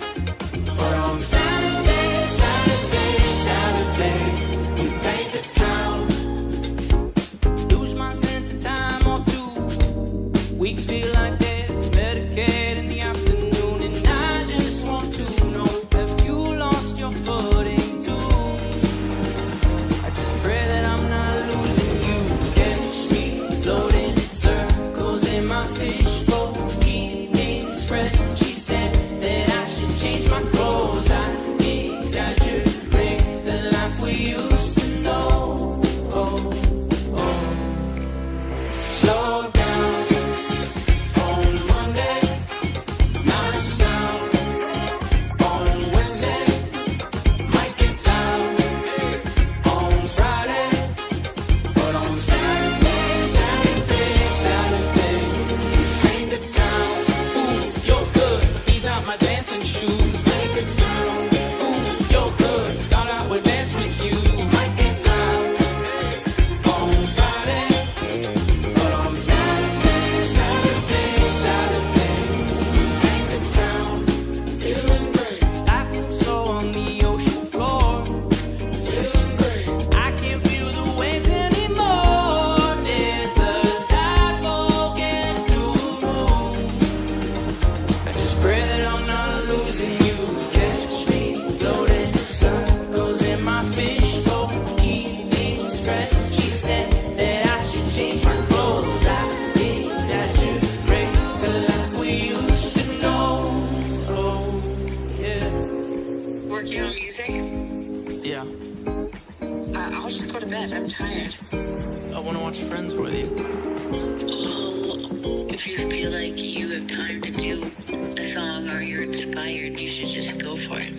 but on Saturday, we paint the town. Lose my sense of time or 2 weeks feel like there's Medicaid in the afternoon, and I just want to know, have you lost your footing too? I just pray that I'm not losing you. Catch me floating in circles in my fishbowl, keep things fresh. She said that I should change my clothes. I exaggerate the life we used to know. Slow down on Monday, not a sound. On Wednesday, might get loud. On Friday, but on Saturday, we paint the town. Ooh, you're good. These are my dancing shoes. Paint the town. Ooh, you're good. Thought I would dance with you. Might get loud. On Friday, but on Saturday, we paint the town. Feeling great. Life moves slow on the ocean floor. Feeling great. I can't feel the waves anymore. Did the tide forget to roll? I just pray that I'm not losing you. Catch me floating circles in my fishbowl, keep things fresh. She said that I should change my clothes. I exaggerate the life we used to know. Oh, yeah. Working on music? Yeah. I'll just go to bed. I'm tired. I want to watch Friends with you. If you feel like you have time to do a song or you're inspired, you should just go for it.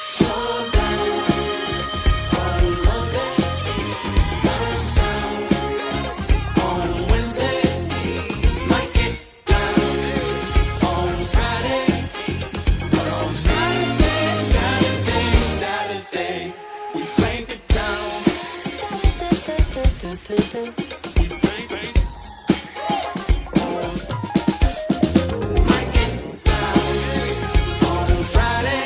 Slow down on Monday, not a sound. On Wednesday, might get loud. On Friday, but on Saturday, we paint the town. We paint. Might get loud. On Friday,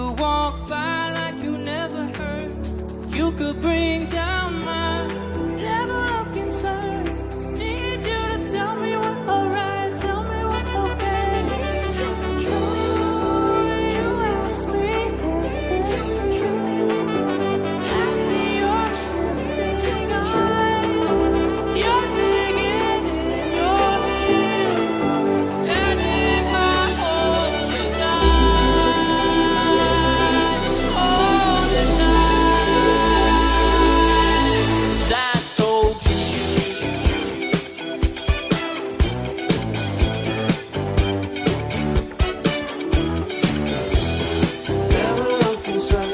You walk by like you never heard. You could bring down my level of concern. Need you to tell me what alright, tell me what okay. You ask me if it's true. I see your shifting eyes. You're digging in your skin. And in my home tonight, all the night. I told you. Never of concern.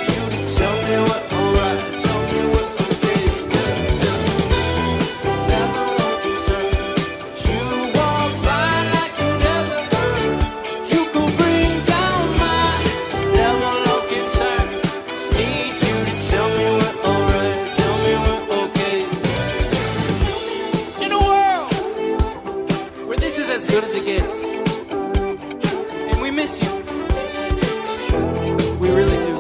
You to tell me what alright, tell me what okay. Never of concern. You walk by like you never heard. You could bring down my level of concern. Just need you to tell me what alright, tell me what okay. In a world where this is as good as it gets, and we miss you. We really do.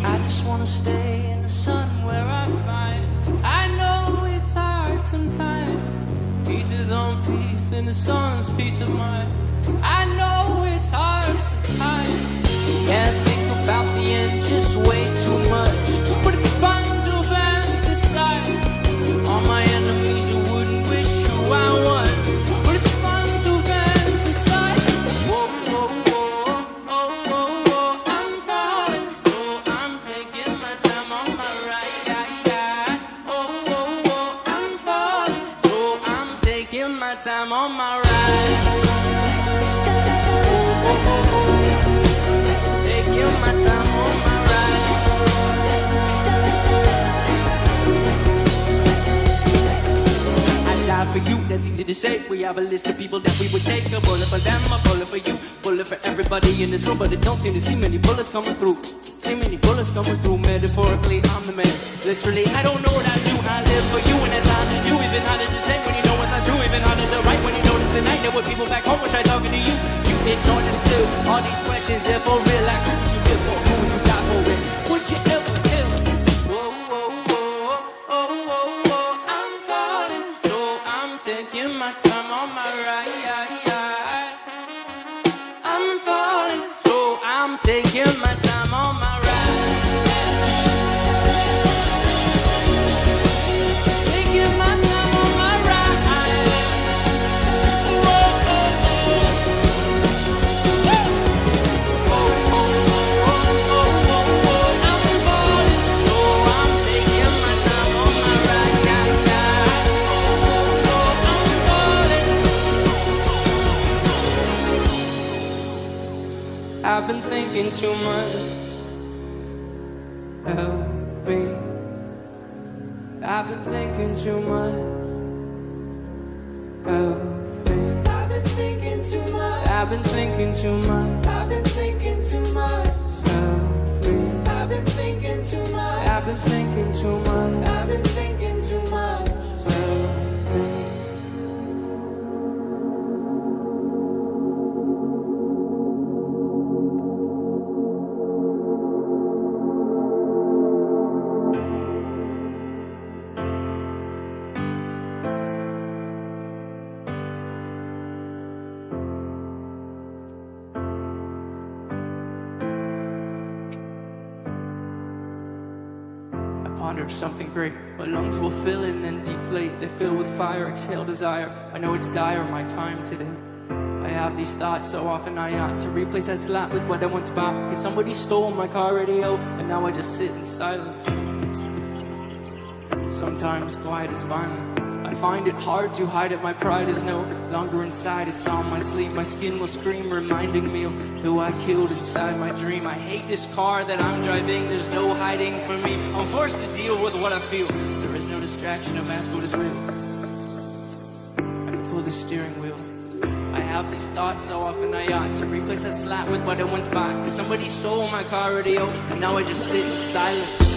I just wanna stay in the sun where I find. I know it's hard sometimes. Pieces on piece in the sun's peace of mind. I know it's hard sometimes. Can't think about the end just way too much. But it's fun to fantasize. All my enemies who wouldn't wish who I was. But it's fun to fantasize. Whoa, whoa, whoa, oh, whoa, whoa, I'm falling. Oh, I'm taking my time on my ride. Oh, whoa, whoa, I'm falling. Oh, I'm taking my time on my ride. Taking my time on my ride. I die for you, that's easy to say. We have a list of people that we would take. A bullet for them, a bullet for you, bullet for everybody in this room. But it don't seem to see many bullets coming through. See many bullets coming through. Metaphorically, I'm the man. Literally, I don't know what I do. I live for you, and that's how to do. Even harder to say when you know it's not true. Even harder to write when you know it's tonight. There were people back home, which I talking to you. You ignore them still. All these questions, they're for real. Like, who would you live for? Who would you die for? And would you ever kill? Whoa, whoa, whoa, oh, whoa, whoa, I'm falling. So I'm taking my time on my ride. I'm falling. So I'm taking my time on my ride. Taking my time on my ride. Whoa, oh, oh. Woo! Oh, oh, oh, oh, oh, oh. I'm falling. So I'm taking my time on my ride. Oh, oh, oh, I'm falling. I've been thinking too much. Help me. I've been thinking too much. Help me. I've been thinking too much. I've been thinking too much. I've been thinking too much. Help me. I've been thinking too much. I've been thinking too much. I've been thinking too much. Help me. Ponder something great. My lungs will fill and then deflate. They fill with fire, exhale desire. I know it's dire, my time today. I have these thoughts so often I ought to replace that slap with what I once bought. Cause somebody stole my car radio and now I just sit in silence. sometimes quiet is violent. I find it hard to hide it, my pride is no longer inside, it's on my sleeve. My skin will scream, reminding me of who I killed inside my dream. I hate this car that I'm driving, there's no hiding from me. I'm forced to deal with what I feel. There is no distraction, a mask what is real. I can pull the steering wheel. I have these thoughts so often I ought to replace that slap with what I once bought. Cause somebody stole my car radio, and now I just sit in silence.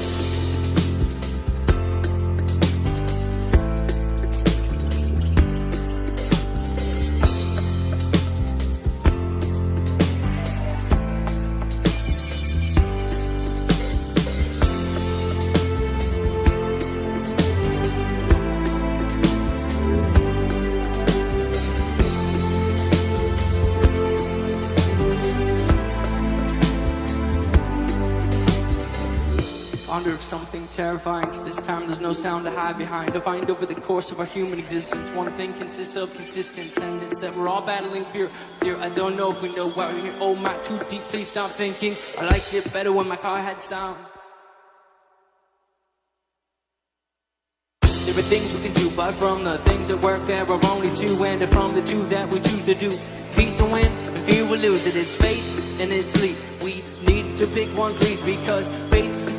Of something terrifying, cause this time there's no sound to hide behind. To find over the course of our human existence, one thing consists of consistent sentence that we're all battling fear. Fear, I don't know if we know why we're here. Oh my, too deep, please stop thinking. I liked it better when my car had sound. There are things we can do, but from the things that work there are only two, and from the two that we choose to do, peace will win and fear will lose. It is faith and it's sleep. We need to pick one, please, because faith is to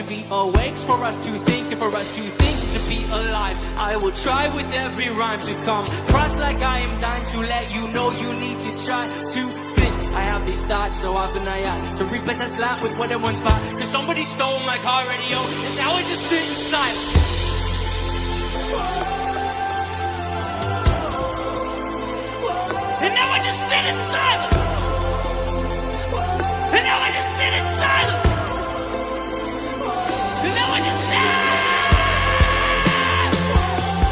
be awake for us to think, and for us to think to be alive. I will try with every rhyme to come across like I am dying to let you know you need to try to think. I have these thoughts so often I act to replace that slap with what I once bought. Cause somebody stole my car radio, and now I just sit in silence. And now I just sit in silence. And now I just sit in silence. And now I just sit.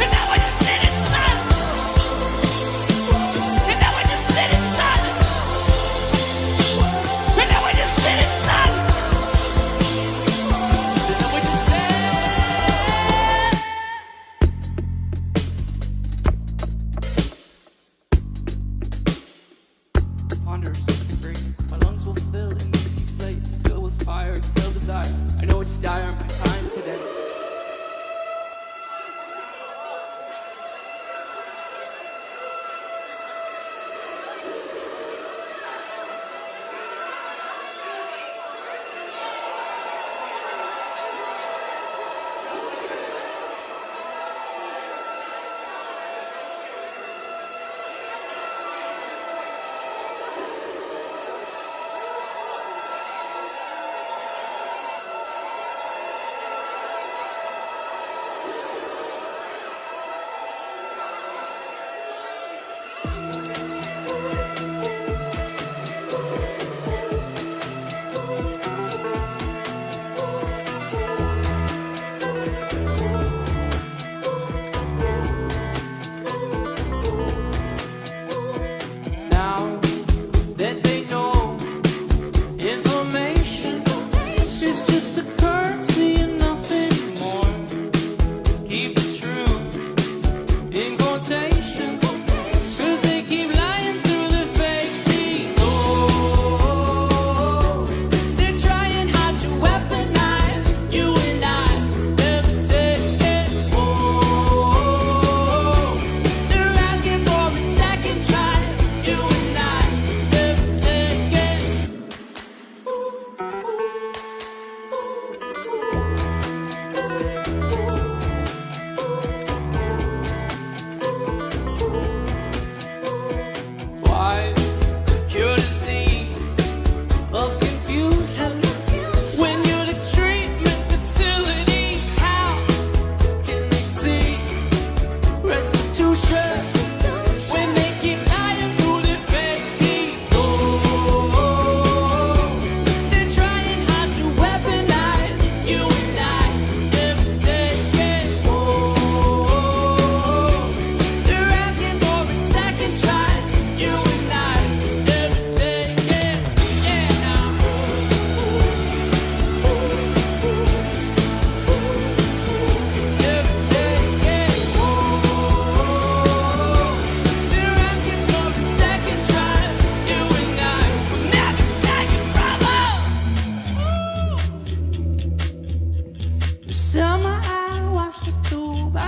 And now I just sit in silence. And now I just sit in silence. And now I just sit in silence. And now I just sit.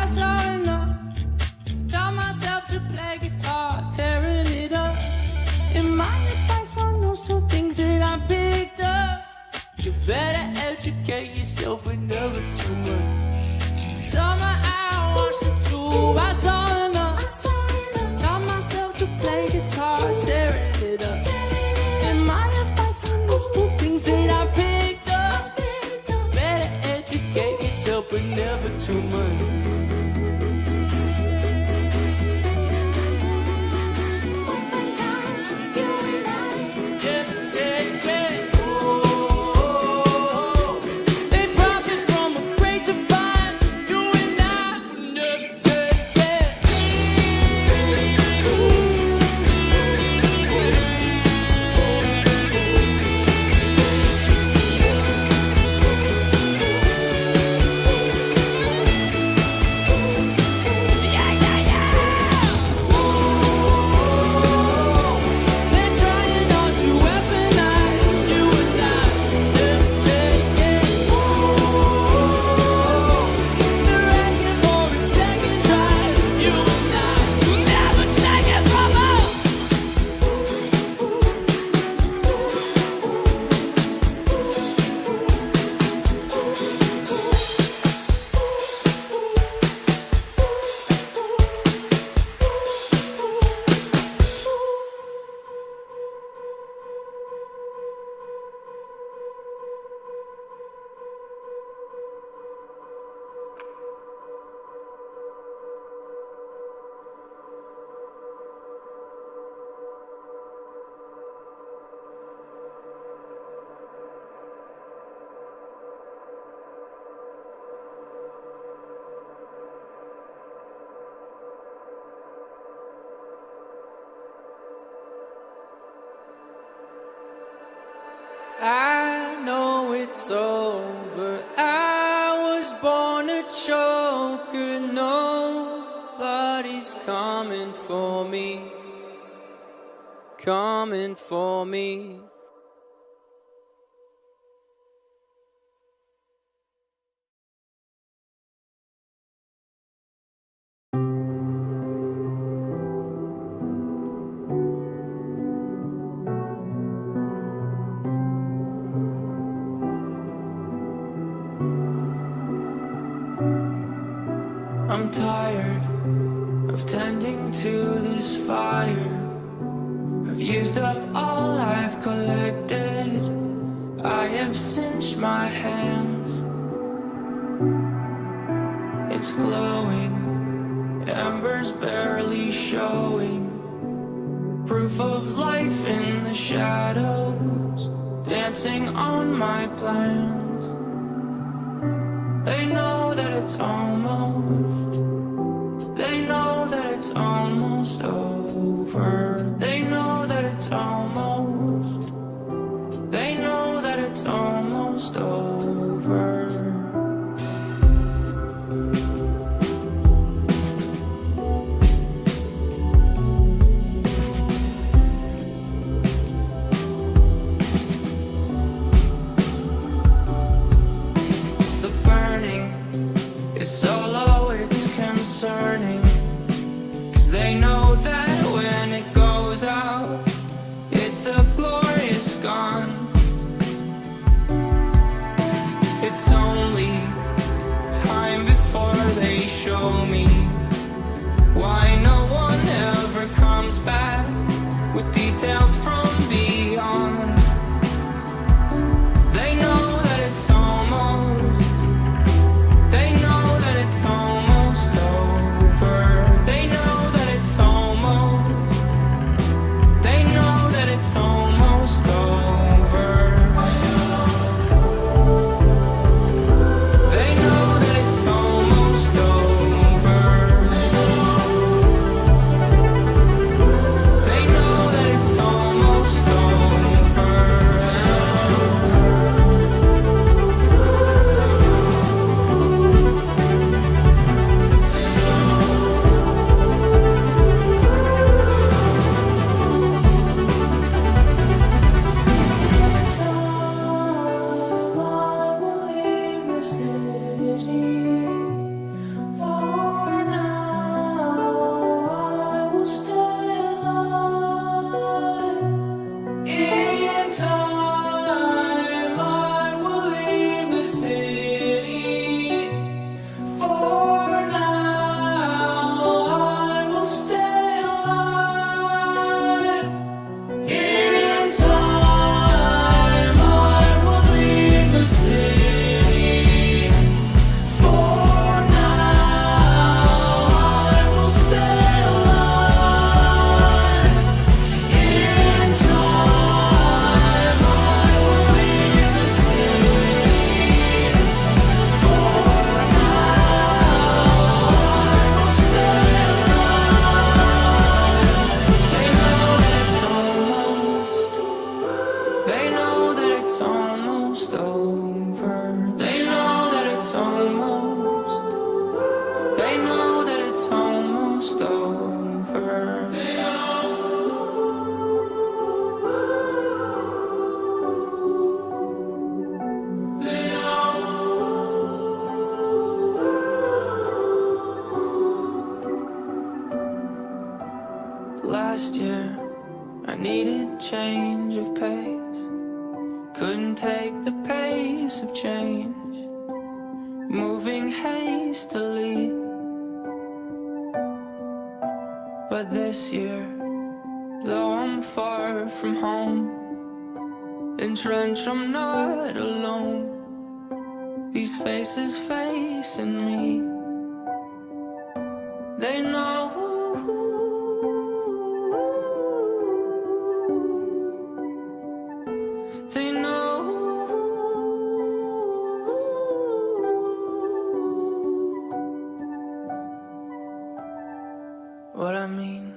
I saw enough. Taught myself to play guitar, tearing it up. And my advice on those two things that I picked up: you better educate yourself, but never too much. Summer I watched the tube, I saw enough. Taught myself to play guitar, tearing it up. And my advice on those two things that I picked up: better educate yourself, but never too much. I know it's over. I was born a choker. Nobody's coming for me. Coming for me. I'm tired of tending to this fire. I've used up all I've collected. I have cinched my hands. It's glowing, embers barely showing. Proof of life in the shadows, dancing on my plans. They know that it's almost, they know that it's almost over. They know that it's almost, they know that it's almost over. Cause they know that when it goes out, it's a glorious gone. It's only time before they show me why no one ever comes back with details from beyond. They know that it's almost, they know that it's almost over. They know that it's almost, they know that it's almost over. They know that it's almost over. They know that it's almost last year, I needed change of pace. Couldn't take the pace of change, moving hastily. But this year, though I'm far from home, entrenched I'm not alone. These faces facing me, they know. They know what I mean.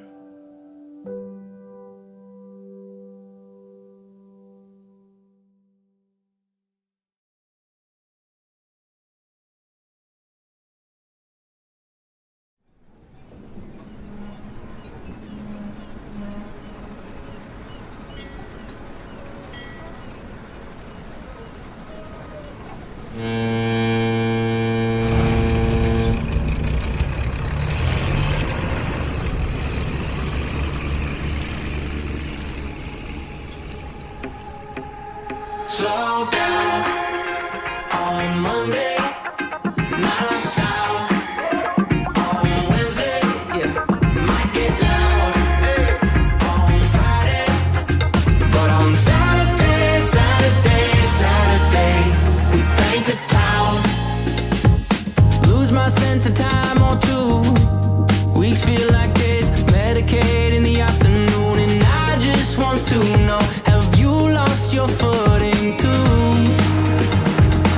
Slow down on Monday, not a sound. On Wednesday, yeah, might get loud. On Friday, but on Saturday, we paint the town. Lose my sense of time or two. Weeks feel like days, Medicaid in the afternoon, and I just want to know, have you lost your footing?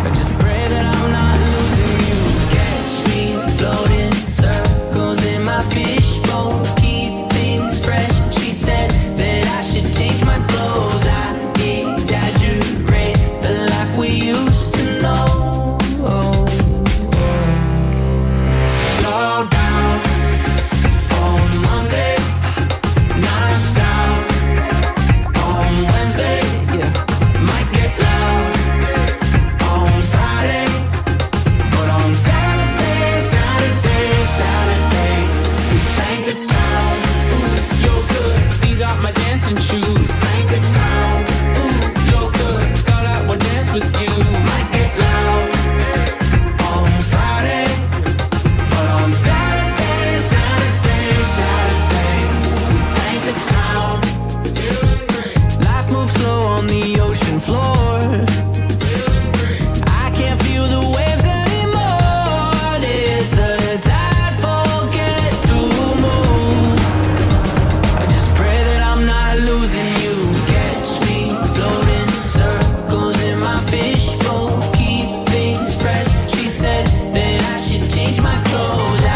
I just pray that I'm not losing you. Catch me floating circles in my fishbowl, keep things fresh. She said that I should change my clothes. I exaggerate the life we used to know. Slow down on Monday, not a sound. On Wednesday, yeah, might get loud. On Friday, but on Saturday, we paint the town. Ooh, you're good, these aren't my dancing shoes. Paint the town. Ooh, you're good, thought I would dance with you. Might get loud. On Friday, but on Saturday, we paint the town. Feeling great. Life moves slow on the ocean floor. Feeling great. I can't feel the waves anymore. Did the tide forget to move? I just pray that I'm not losing you. Catch me floating circles in my fishbowl, keep things fresh. She said that I should change my clothes. I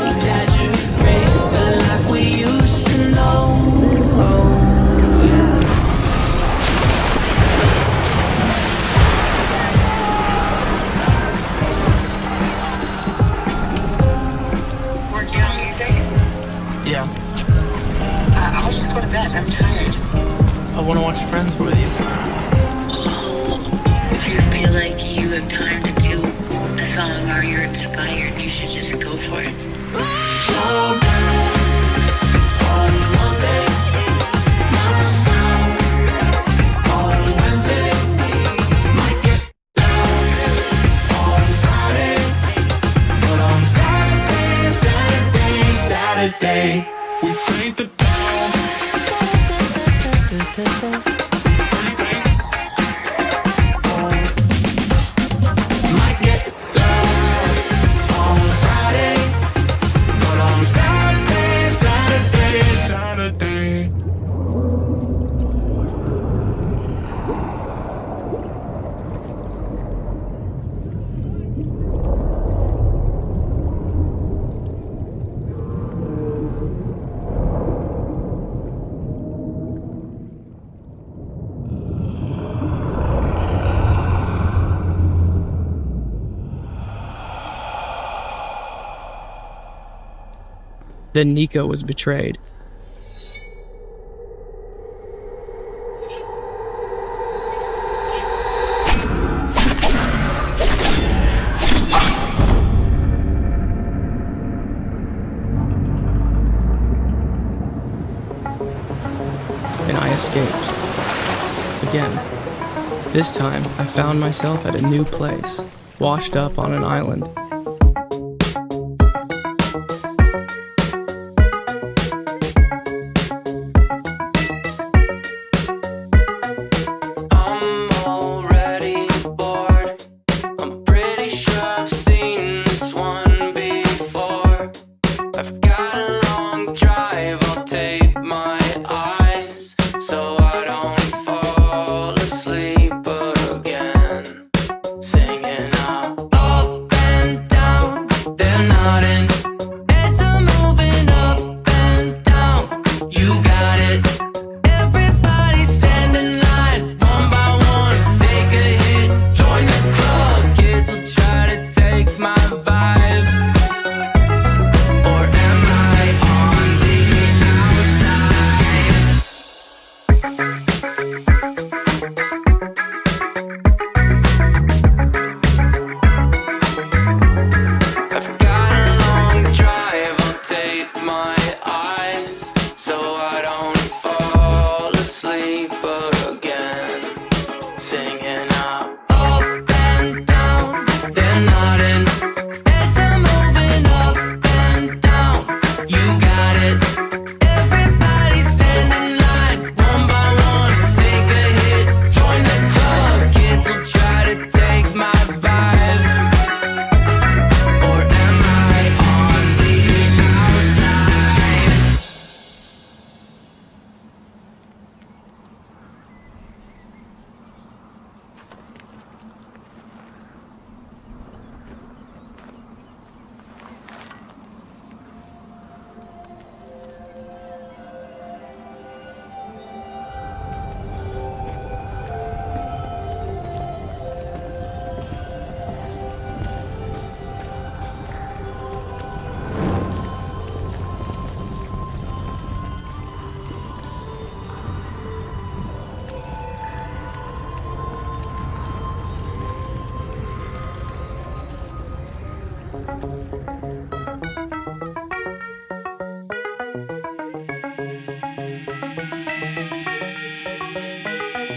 exaggerate the life we used to know. Yeah. Working on music? Yeah, I'll just go to bed. I'm tired. I want to watch Friends with you. If you feel like you have time to do a song or you're inspired, you should just go for it. Slow down on Monday, not a sound. On Wednesday, might get loud. On Friday, but on Saturday, we paint the town. Might get loud on Friday, but on Saturday. Then Nico was betrayed. escaped. Again. This time, I found myself at a new place, washed up on an island.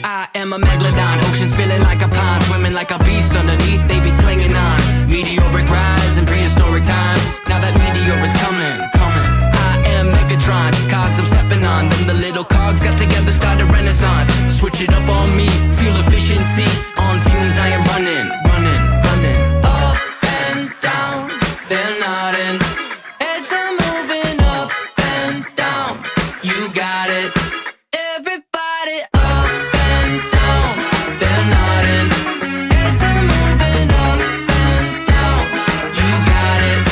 I am a megalodon, oceans feeling like a pond, swimming like a beast underneath, they be clinging on. Meteoric rise in prehistoric times, now that meteor is coming. I am Megatron, cogs I'm stepping on, then the little cogs got together, start a renaissance. Switch it up on me, fuel efficiency, on fumes I am running. Up and down, they're nodding, heads are moving up and down, you got it. Everybody up and down, they're nodding, heads are moving up and down, you got it.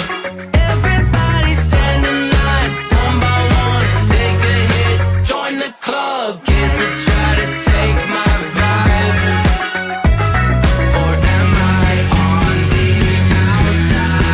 Everybody stand in line, one by one, take a hit, join the club, kids will try to take my vibes, or am I on the outside?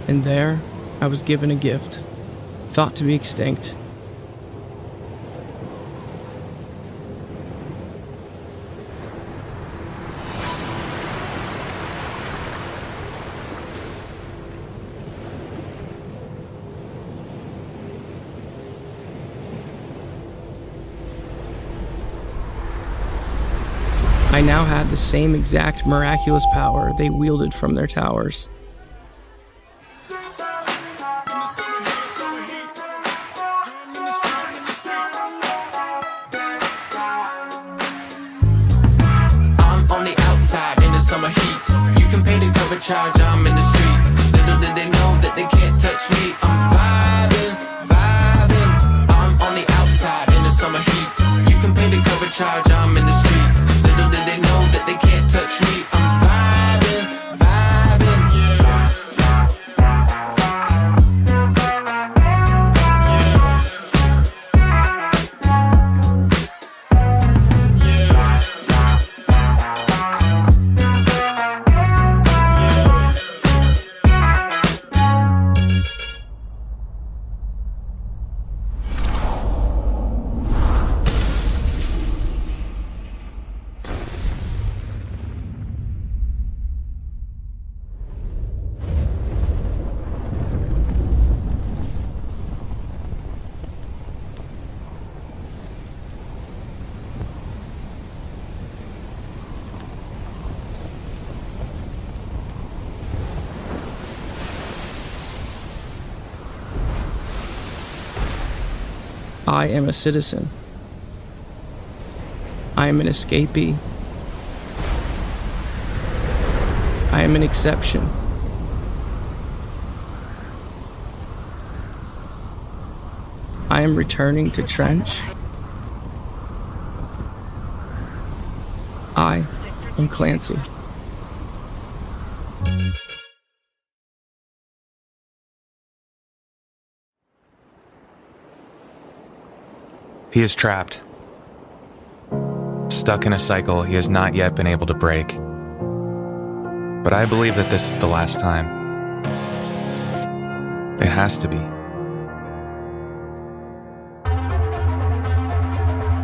And there, I was given a gift, thought to be extinct. I now had the same exact miraculous power they wielded from their towers. Charge, I'm in the street. Little did they know that they can't touch me. I'm vibing. I'm on the outside in the summer heat. You can pay the cover charge, I'm in the street. Little did they know that they can't touch me. I'm vibing. I am a citizen. I am an escapee. I am an exception. I am returning to Trench. I am Clancy. He is trapped, stuck in a cycle he has not yet been able to break. But I believe that this is the last time. It has to be.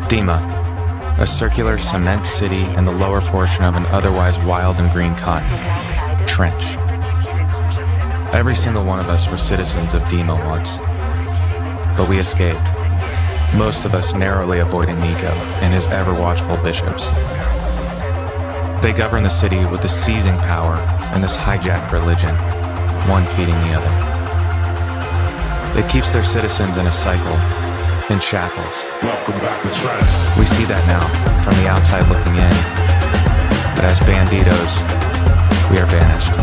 Dema, a circular cement city in the lower portion of an otherwise wild and green continent, Trench. Every single one of us were citizens of Dema once, but we escaped. Most of us narrowly avoiding Nico and his ever-watchful bishops. They govern the city with the seizing power and this hijacked religion, one feeding the other. It keeps their citizens in a cycle, in shackles. Welcome back to Trench. We see that now, from the outside looking in. But as banditos, we are banished,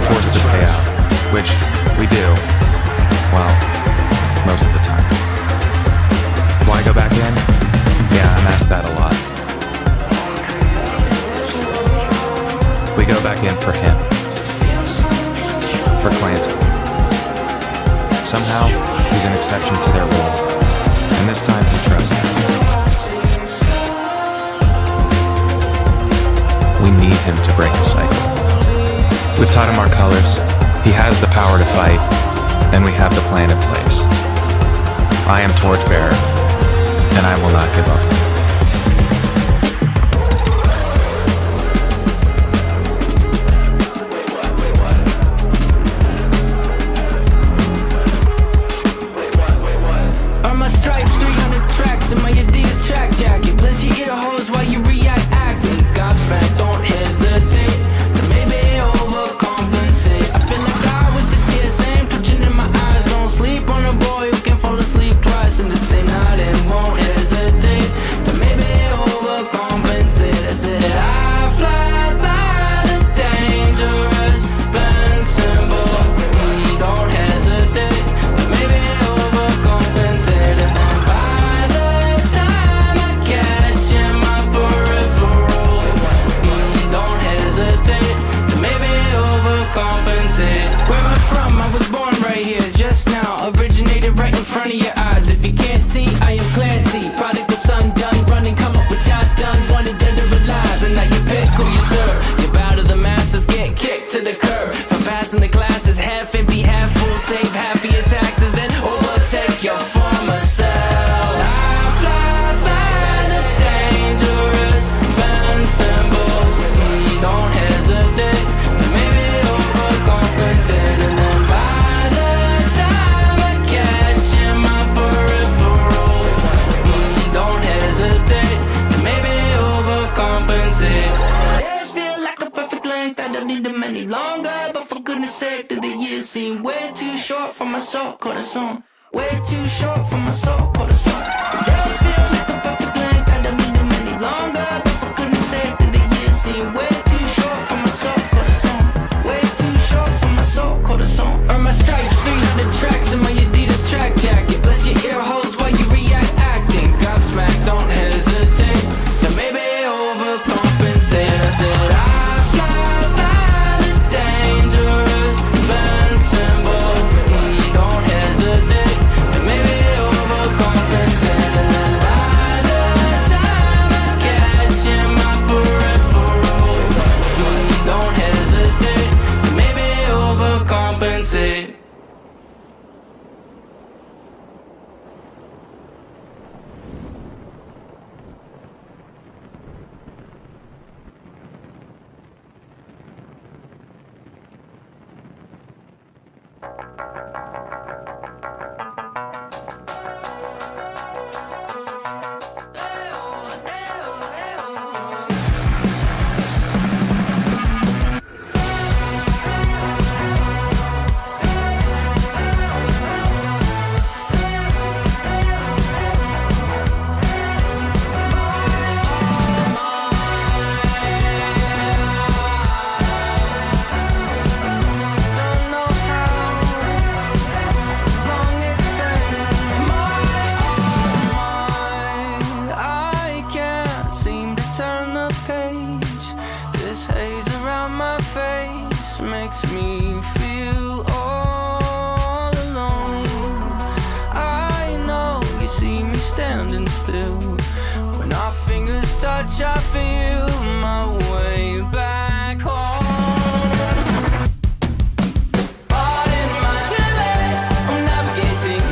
forced to stay out, which we do, well, most of the time. Why go back in? Yeah, I'm asked that a lot. We go back in for him. For Clancy. Somehow, he's an exception to their rule. And this time, he trusts him. We need him to break the cycle. We've taught him our colors. He has the power to fight. And we have the plan in place. I am Torchbearer. And I will not give up. Earn my stripes, 300 tracks in my Adidas track jacket. Bless your ear holes while you react acting. Gobsmacked, don't hesitate to maybe overcompensate. I feel like I was just here, same twitching in my eyes. Don't sleep on a boy who can fall asleep twice in the same night and won't hesitate to maybe overcompensate. I said I fly by the dangerous bend symbol. Don't hesitate to maybe overcompensate. And then by the time I catch in my peripheral, don't hesitate to maybe overcompensate. Where am I from? I was born right here just now. Originated right in front of your eyes. If you can't see, I am Clancy. Prodigal son done running, come up with Josh done. Wanted dead or alive, and now you pick who you serve. You bow to the masses, get kicked to the curb. For passing the classes, half empty, half full. Save half of your taxes, then overtake your former self. I fly by the dangerous bend symbol. Don't hesitate to maybe overcompensate. And then by the time I catch in my peripheral, don't hesitate to maybe overcompensate. Days feel like a perfect length, I don't need them any longer. But for goodness sake, do the years seem way too short for my soul, corazón. Way too short for my soul, corazón. Days feel like a perfect length, I don't need them any longer. But for goodness sake, do the years seem way too short for my soul, corazón. Way too short for my soul, corazón. Earn my stripes, 300 tracks in my Adidas track jacket. Bless your ear holes while you react acting. Gobsmacked, don't hesitate to maybe overcompensate. I said I fly by the dangerous bend symbol. Don't hesitate to maybe overcompensate. This haze around my face makes me feel all alone. I know you see me standing still. When our fingers touch, I feel my way back home. Pardon my delay, I'm navigating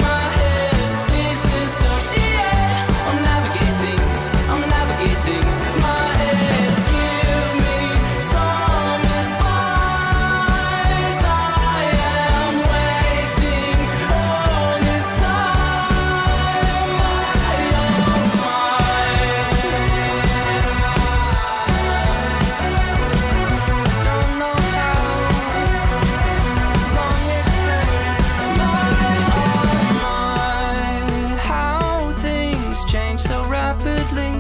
my head. Disassociate, I'm navigating my head. Give me some advice. I am wasting all this time. Don't know how things change so rapidly.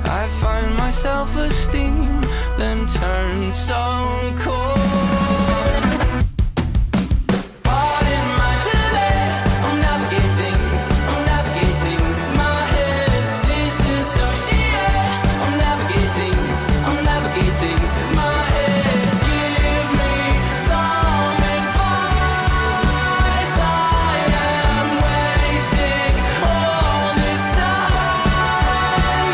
I find my self-esteem then turn so cold. Pardon my delay, I'm navigating my head. Disassociate, I'm navigating my head. Give me some advice. I am wasting all this time.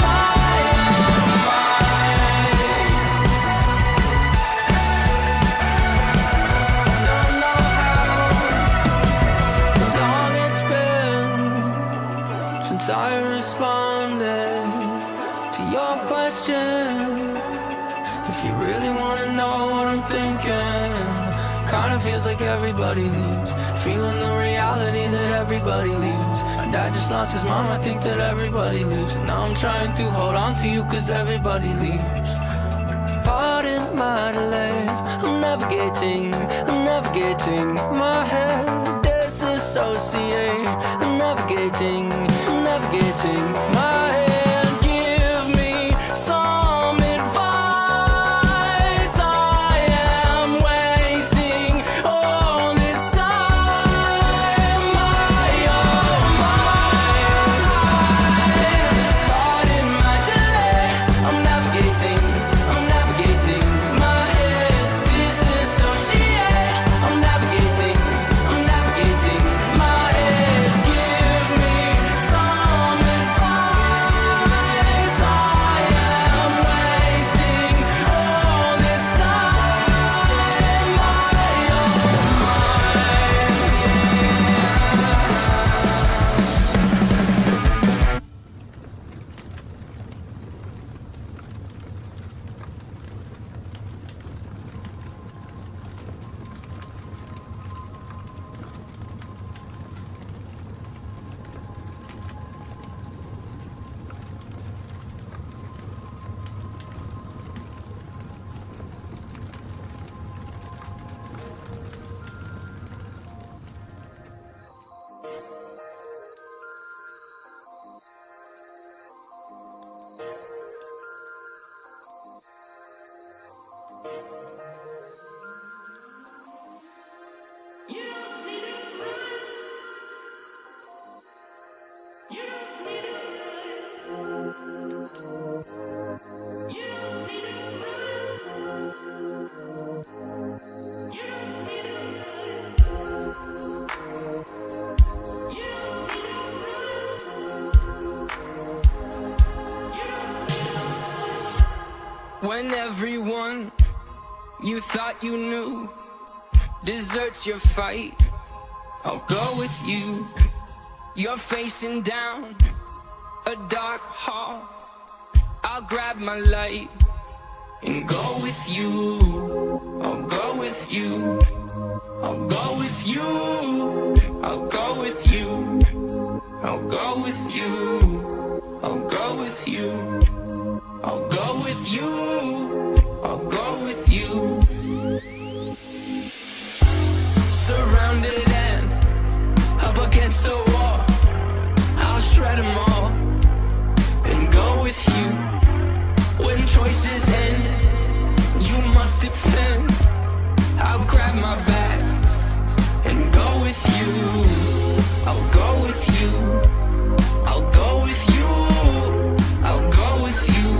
Don't know how long it's been since I responded to your question. If you really wanna know what I'm thinking, kinda feels like everybody leaves. Feeling the reality that everybody leaves. My dad just lost his mom, I think that everybody leaves. And now I'm trying to hold on to you cause everybody leaves. Pardon my delay, I'm navigating my head. Disassociate, I'm navigating my head. Give me some advice. I am wasting all this time. Pardon my delay, I'm navigating my head. Disassociate, I'm navigating my head. Give me some advice. I am wasting all this time. When everyone you thought you knew deserts your fight, I'll go with you. You're facing down a dark hall. I'll grab my light and go with you. I'll go with you. I'll go with you. I'll go with you. I'll go with you. I'll go with you. I'll go with you. I'll go with you. Surrounded and up against the wall, I'll shred them all and go with you. When choices end, you must defend. I'll grab my bag and go with you. I'll go with you. I'll go with you. I'll go with you.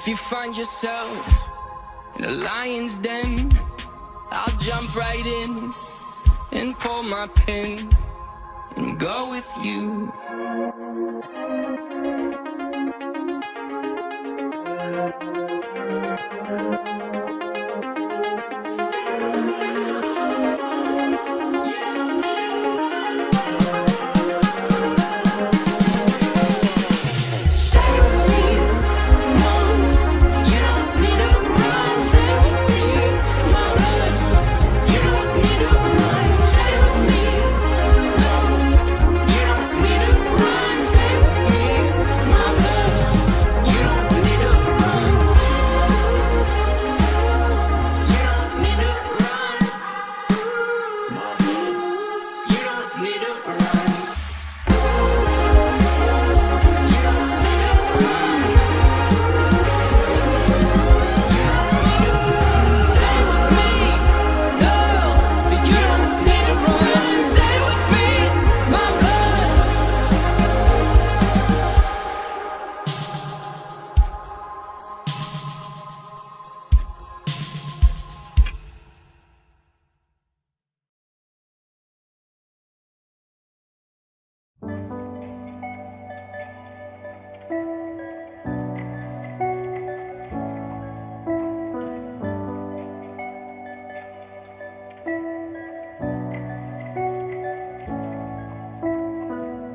If you find yourself in a lion's den, I'll jump right in and pull my pin and go with you.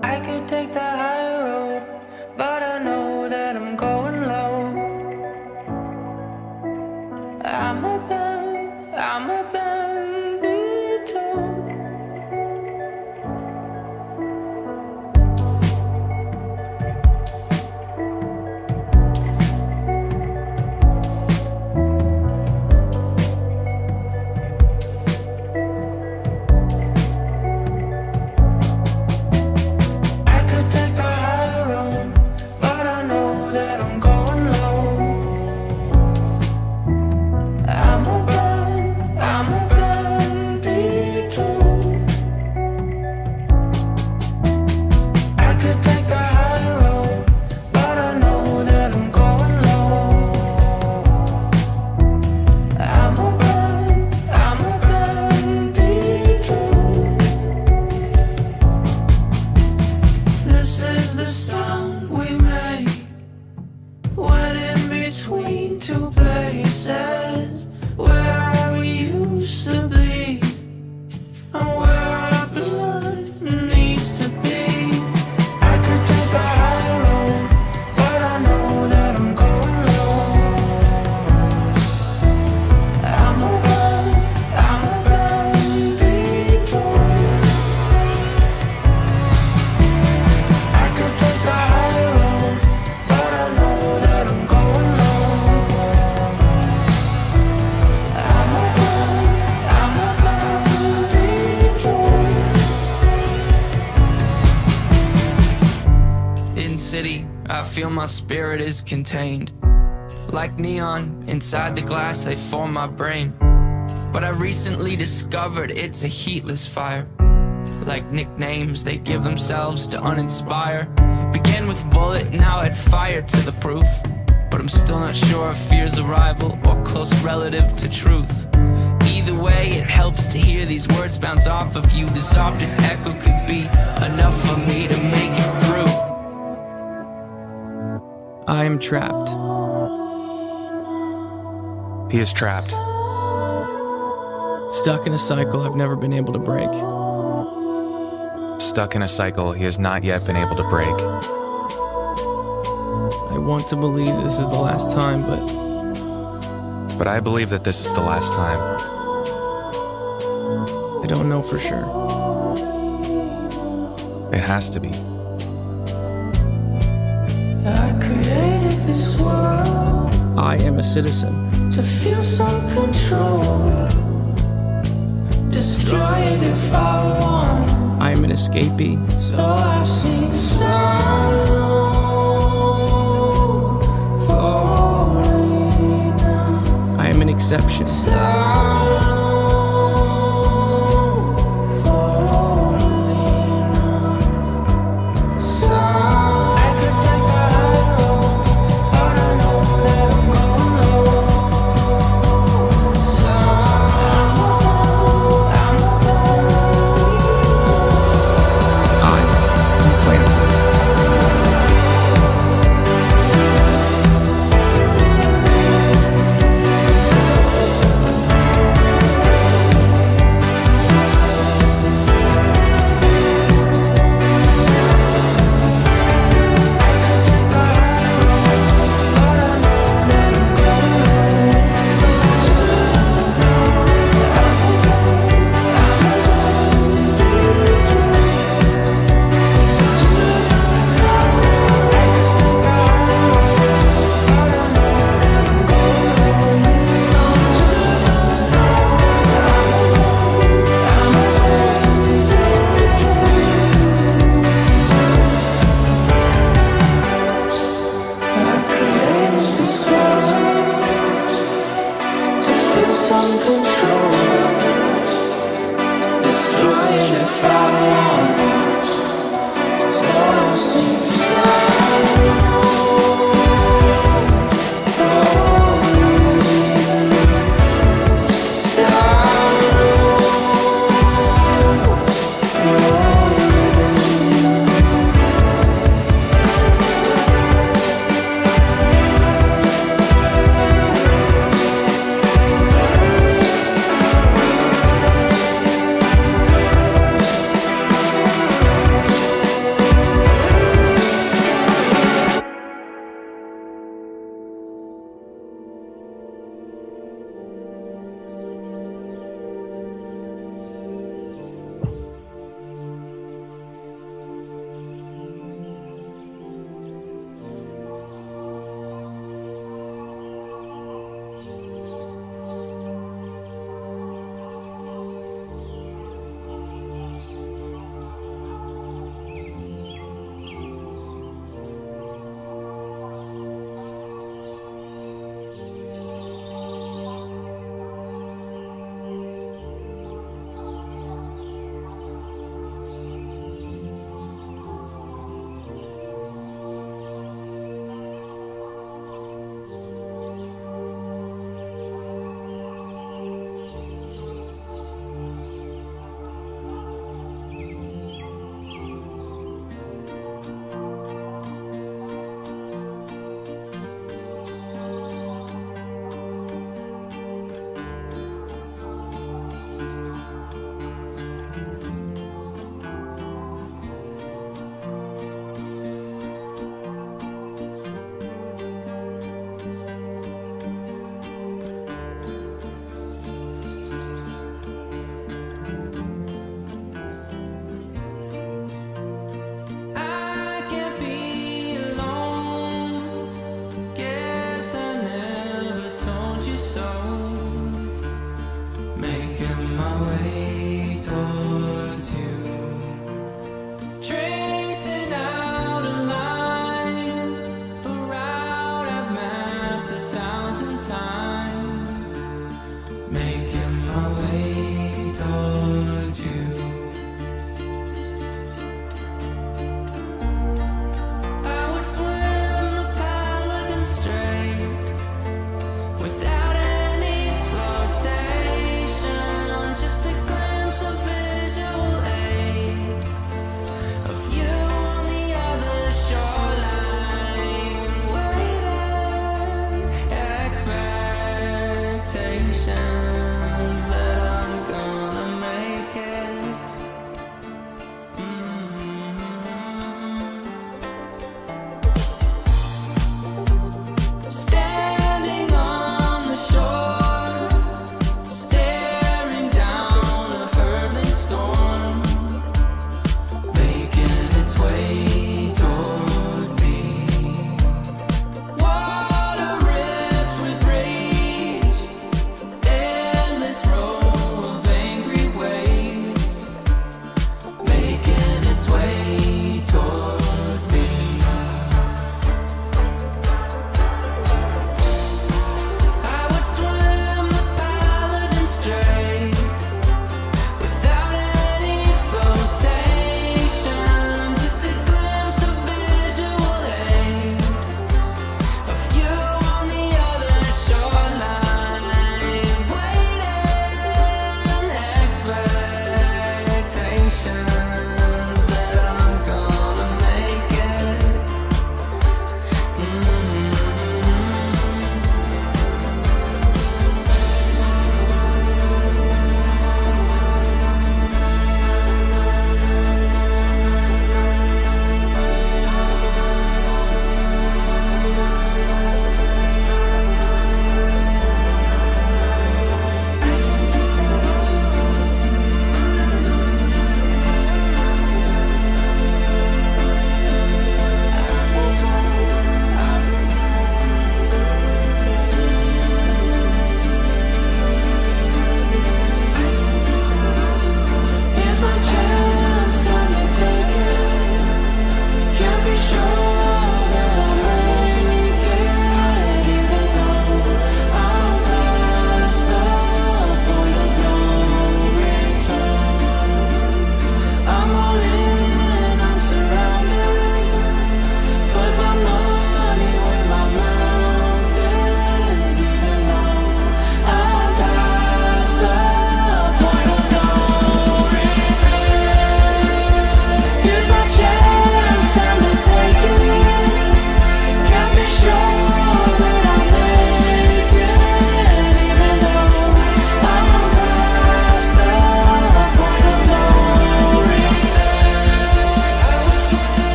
I could take the high road, but I know that I'm going low. I'm a bandito. My spirit is contained. Like neon, inside the glass they form my brain. But I recently discovered it's a heatless fire. Like nicknames they give themselves to uninspire. Began with bullet, now add fire to the proof. But I'm still not sure if fear's a rival or close relative to truth. Either way, it helps to hear these words bounce off of you. The softest echo could be enough for me to make it through. I am trapped. He is trapped. Stuck in a cycle I've never been able to break. Stuck in a cycle he has not yet been able to break. I want to believe this is the last time, but I believe that this is the last time. I don't know for sure. It has to be. I created this world. I am a citizen. To feel some control. Destroy it if I want. I am an escapee. So I sing sorrow falling down. I am an exception. I could take the high road, but I know that I'm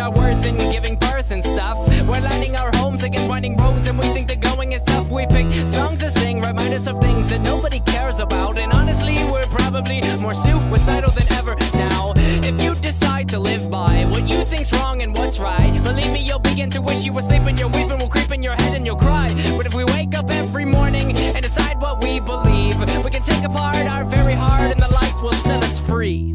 our worth in giving birth and stuff. We're lining our homes against winding roads, and we think the going is tough. We pick songs to sing, remind us of things that nobody cares about. And honestly, we're probably more suicidal than ever now. If you decide to live by what you think's wrong and what's right, believe me, you'll begin to wish you were sleeping. Your weeping will creep in your head and you'll cry. But if we wake up every morning and decide what we believe, we can take apart our very heart and the light will set us free.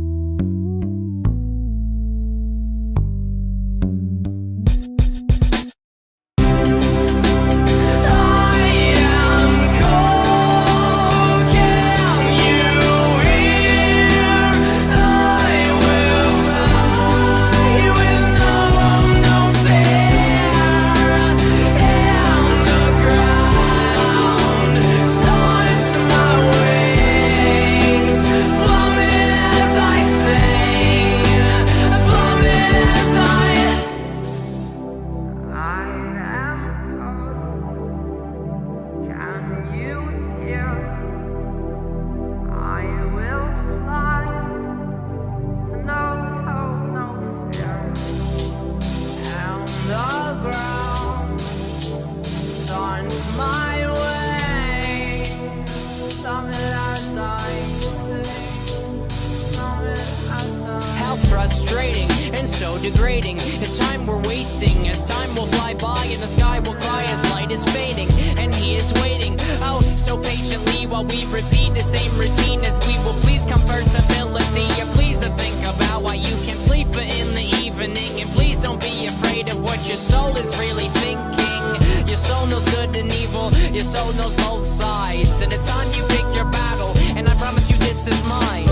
Frustrating and so degrading. It's time we're wasting, as time will fly by and the sky will cry as light is fading. And he is waiting, oh, so patiently while we repeat the same routine as we will please comfortability. And please think about why you can't sleep in the evening. And please don't be afraid of what your soul is really thinking. Your soul knows good and evil, your soul knows both sides. And it's time you pick your battle, and I promise you this is mine.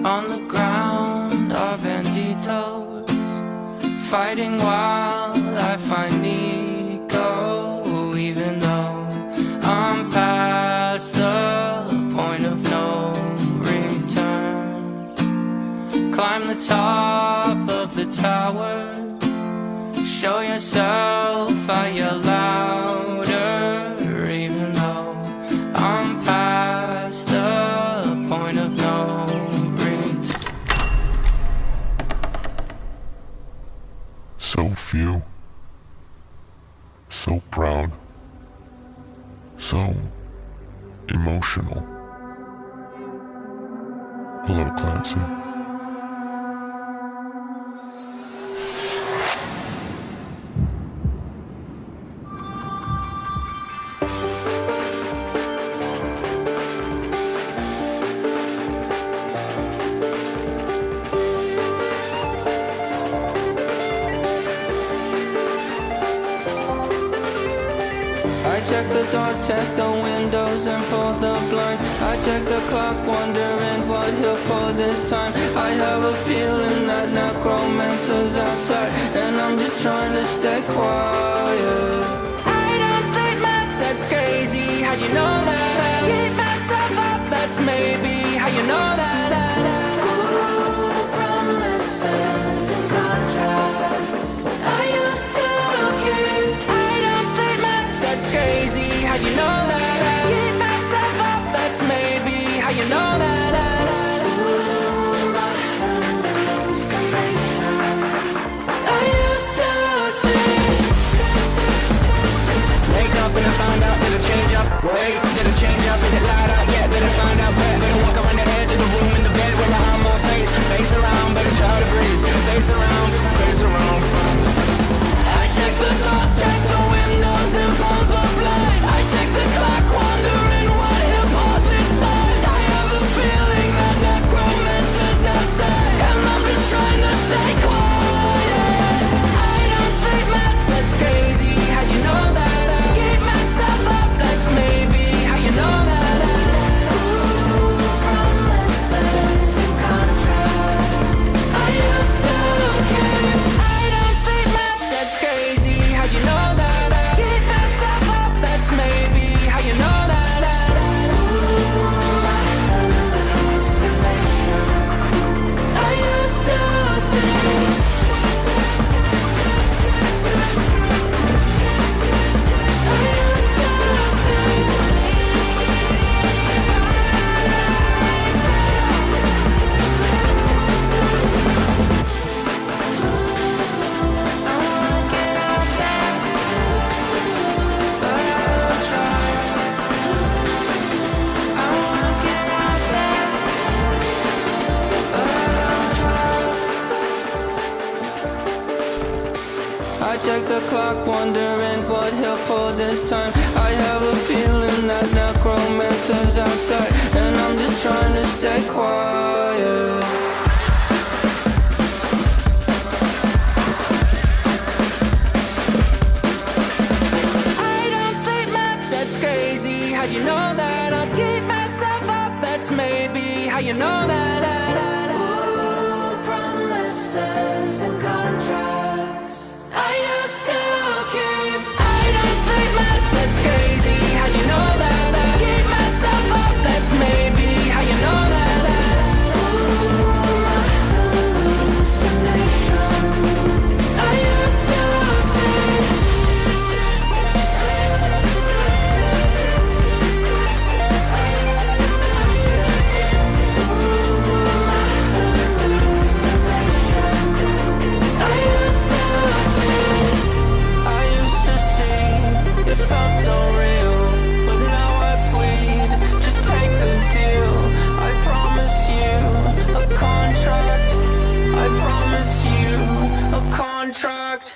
On the ground are banditos, fighting while I find Nico. Even though I'm past the point of no return, climb the top of the tower, show yourself, I yell louder. Even though I'm past the point of no return. So few, so proud, so emotional. Hello, Clancy. I check the doors, check the windows, and pull the blinds. I check the clock, wondering what he'll pull this time. I have a feeling that necromancer's outside, and I'm just trying to stay quiet. I don't sleep much, that's crazy. How'd you know that? I keep myself up, that's maybe how you know that. Ooh, promises and contracts I used to keep. I don't sleep much, that's crazy. How'd you know that? I keep myself up, that's maybe how you know that. Ooh, my hallucination I used to see. Wake up and I found out, did it change up? Wait, did it change up? Is it light out? Yeah, did it find out where? Better walk around the edge of the room in the bed where behind my face. Face around, better try to breathe. Face around, face around. I check the doors, check the windows and pull the blind. I check the clock, wondering what he'll pull this time. I have a feeling that necromancer's outside, and I'm just trying to stay quiet. I don't sleep much, that's crazy. How'd you know that? I keep myself up, that's maybe how you know that. Ooh, promises and contracts I used to keep. I don't sleep much, that's crazy. How'd you know that? I keep myself up, that's maybe how you know that. Ooh, my hallucination I used to see. I check the clock, wondering what he'll pull this time. I have a feeling that necromancer's outside, and I'm just trying to stay quiet. I don't sleep much, that's crazy. How'd you know that? I'll keep myself up, that's maybe how you know that. Ooh, promises and contracts I used to keep. I don't sleep much, that's crazy. How'd you know that? I keep myself up, that's maybe how you know that. Ooh, my hallucination I used to see. Contract.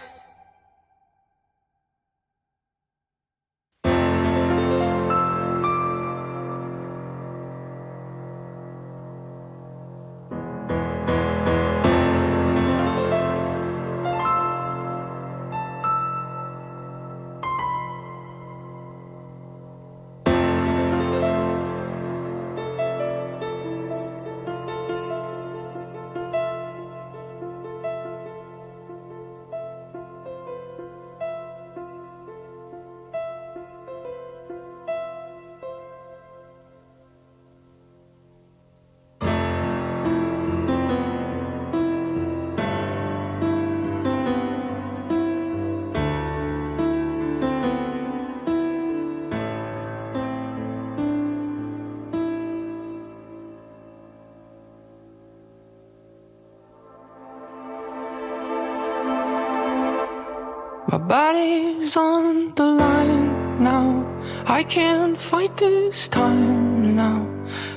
My body's on the line now. I can't fight this time now.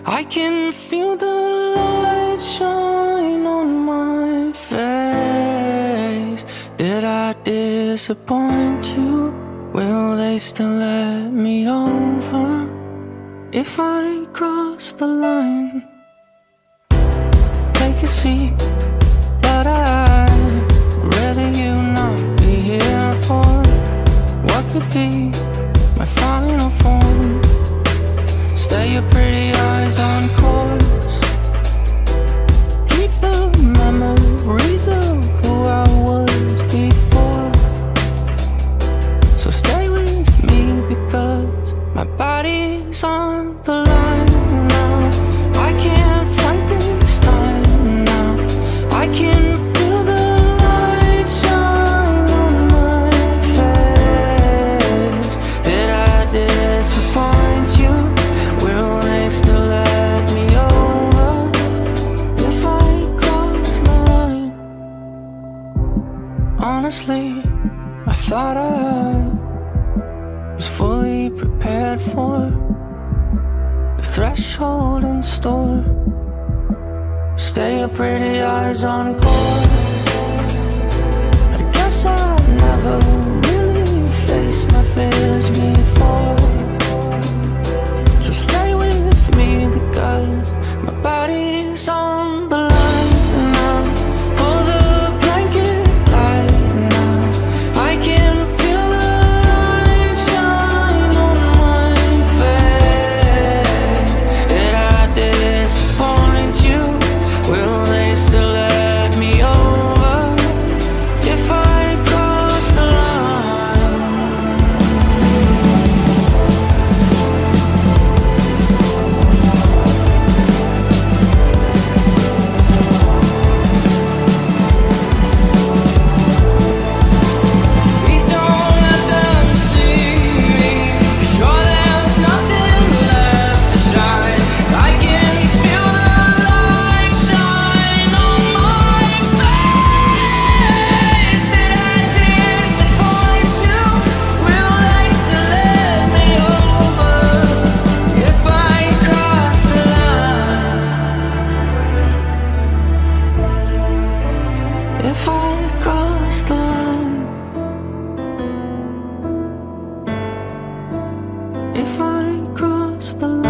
I can feel the light shine on my face. Did I disappoint you? Will they still let me over if I cross the line? Take a seat, but I'd rather you not be here for what could be my final Honestly, I thought I was fully prepared for the threshold in store. Stay your pretty eyes on court. I guess I've never really faced my fears before. So stay with me because my body's on the line. And I'll pull the blanket tight now. I can feel the light shine on my face. Did I disappoint you? Will they still let me over if I cross the line? Please don't let them see me. Sure, there's nothing left to try. I can feel the light shine on my face. Did I disappoint you? Will they still let me over if I cross the line? If I cross the line. If I cross the line.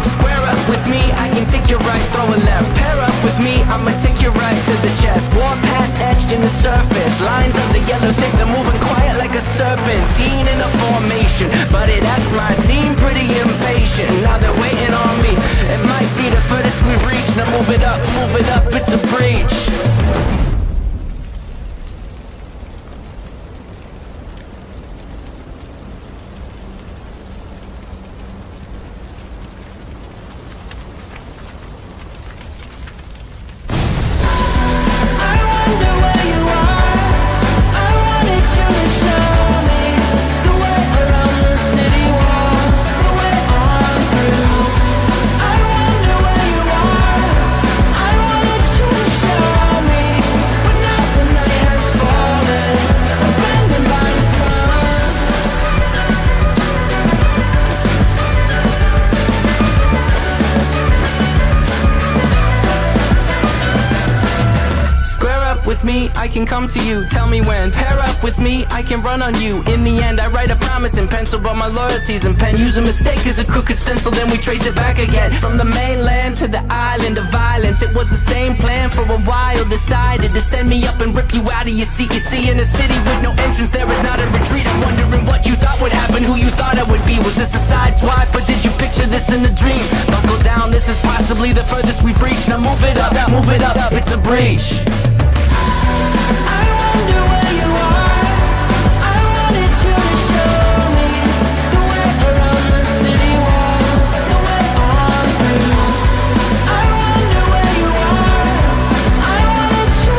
Square up with me, I can take your right, throw a left. Pair up with me, I'ma take your right to the chest. Warpath etched in the surface. Lines of the yellow tape, they're moving quiet like a serpentine in a formation. Buddy, that's my team, pretty impatient. Now they're waiting on me. It might be the furthest we've reached. Now move it up, it's a breach. I wonder where you are. I wanted you to show me the way around the city walls, the way on through. I wonder where you are. I wanted you to show me, but now the night has fallen, abandoned by the sun. Square up with me, I can come to you. Tell me when. Pair up with me, I can run on you. In the end, I write a promise in pencil, but my loyalty's in pen. Use a mistake as a crooked stencil, then we trace it back again. From the mainland to the island of violence, it was the same plan for a while. Decided to send me up and rip you out of your seat. You see, in a city with no entrance, there is not a retreat. I'm wondering what you thought would happen, who you thought I would be. Was this a side swipe, or did you picture this in a dream? Buckle down, this is possibly the furthest we've reached. Now move it up, it's a breach. I wonder where you are. I wanted you to show me the way around the city walls, the way on through. I wonder where you are. I wanted you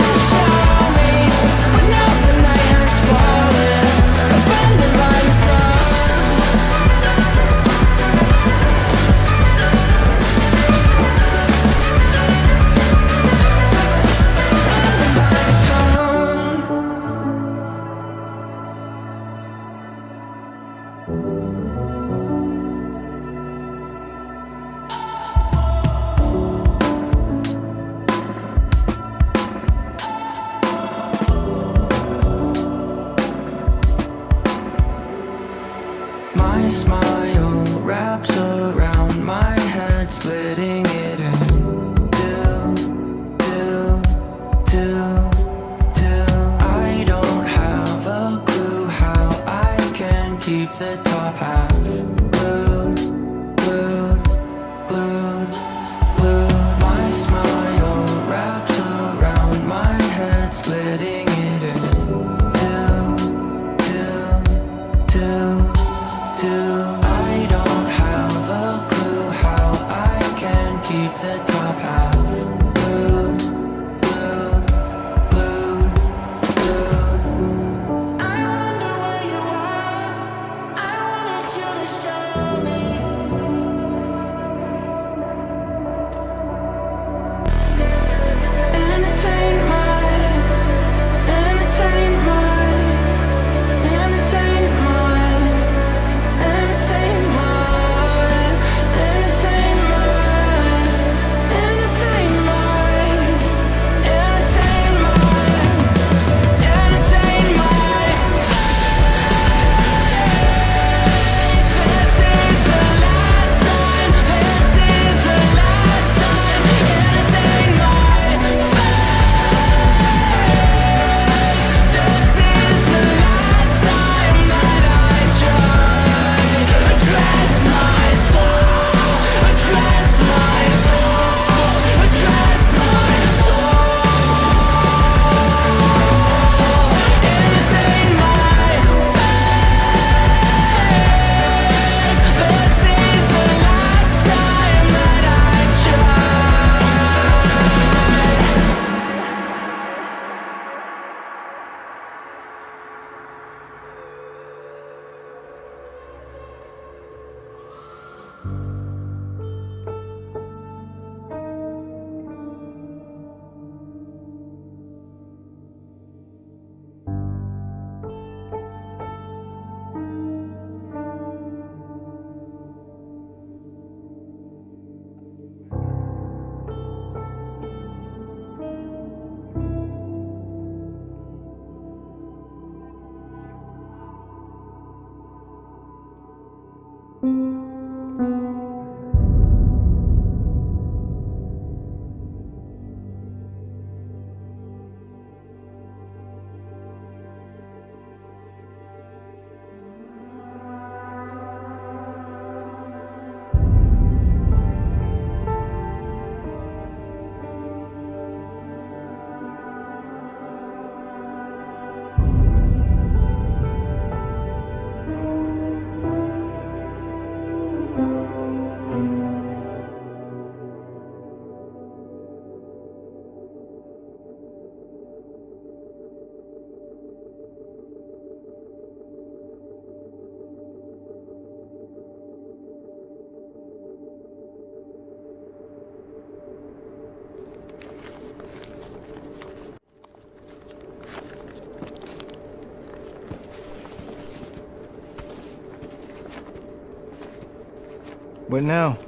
What now?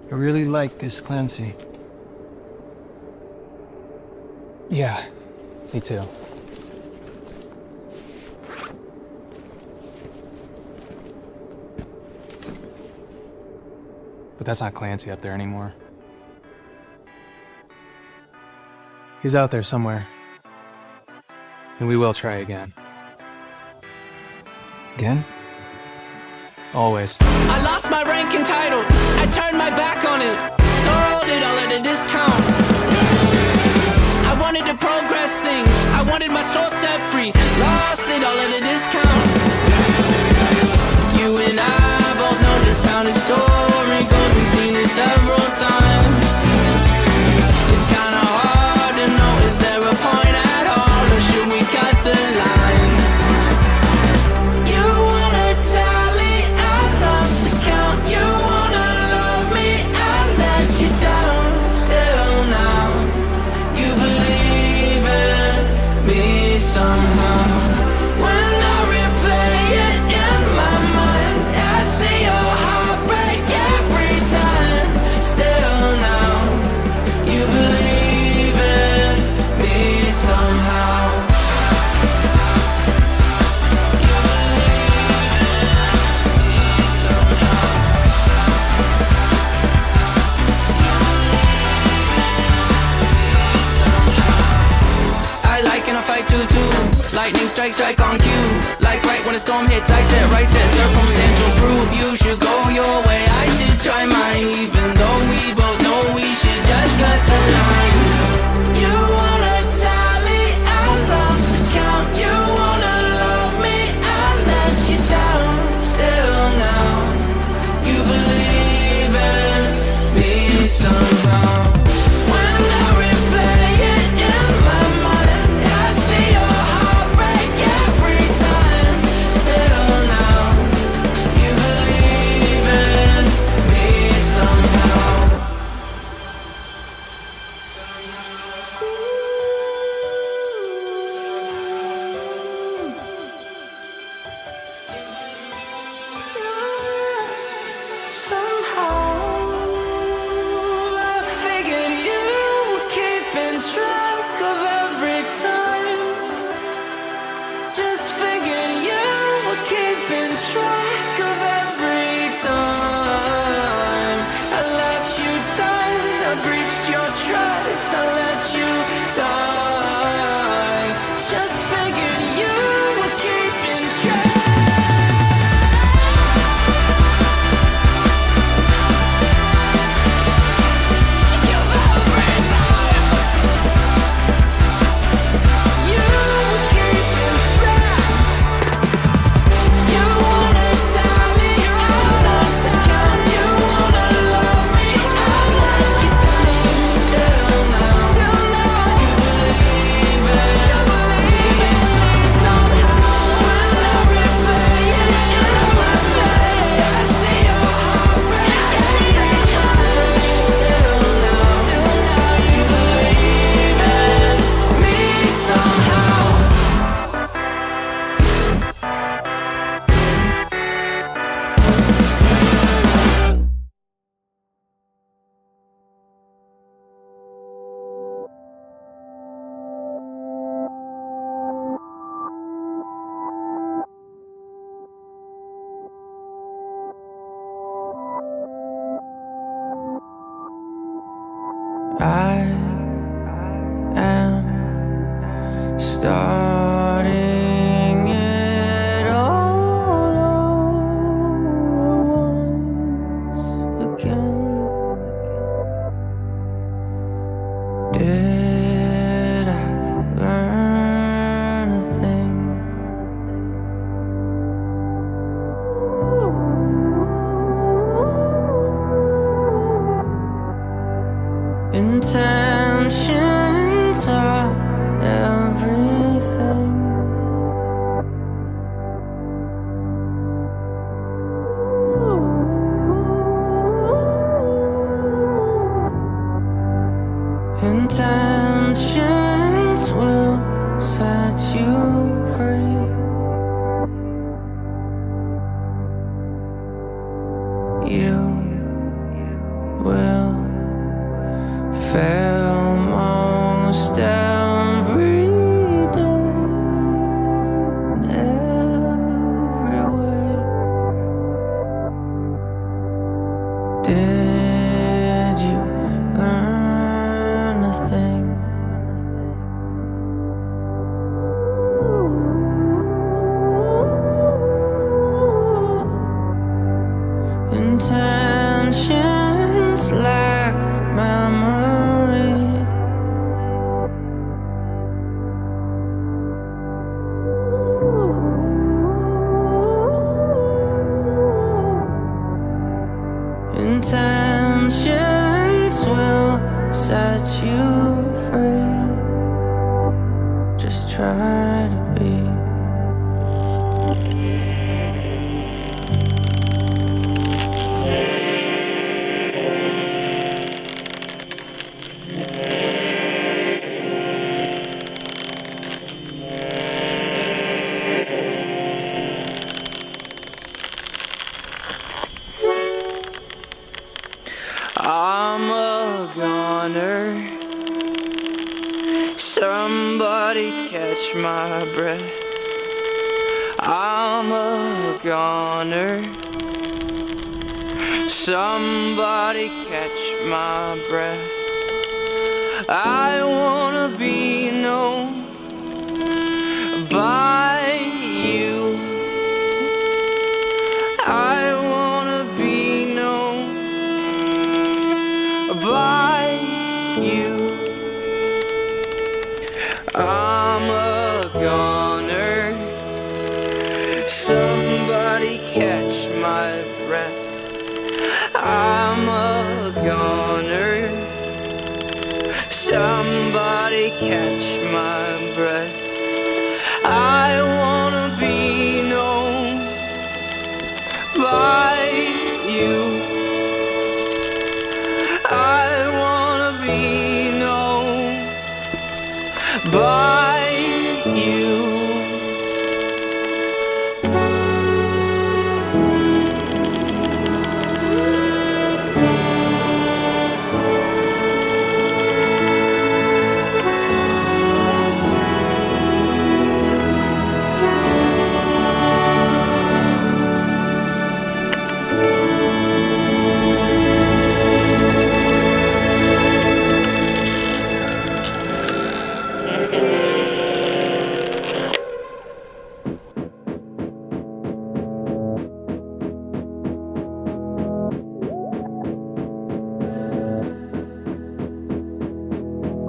I really like this Clancy. Yeah, me too. But that's not Clancy up there anymore. He's out there somewhere. And we will try again. Again? Always. I lost my rank and title, I turned my back on it, sold it all at a discount. I wanted to progress things, I wanted my soul set free, lost it all at a discount. You and I both know this how this story goes, we've seen it several times. It's kinda hard to know, is there a point at all, or should we cut the line? You wanna tally, I lost the count. You wanna love me, I let you down. Still now, you believe in me somehow. When I replay it in my mind, I see your heart break every time. Still now, you believe in me somehow. I like in a fight too. Lightning strike on cue. Like right when a storm hits, I tear right set. Circumstantial proof you should go your way, I should try mine. Even though we both know we should just cut the line. You wanna tally, I lost the count. You wanna love me, I let you down. Still now, you believe in me somehow. When I replay it in my mind, I see your heart break every time. Still now, you believe in me somehow. I figured you were keeping track of every time. Just figured you were keeping track of every time. I let you down, I breached your trust, I let you die. Just figured you were keeping track. I am starting it all once again. Did I learn a thing? In time Did you learn a thing? Intentions lack memory. Intentions will set you free. Just try to be. I'm a goner. Somebody catch my breath. I'm a goner. Somebody catch my breath. I wanna be known by you. I wanna be known by you. I'm a goner. Somebody catch my breath. I'm a goner. Somebody catch my breath. I wanna be known by you. I wanna be known by you.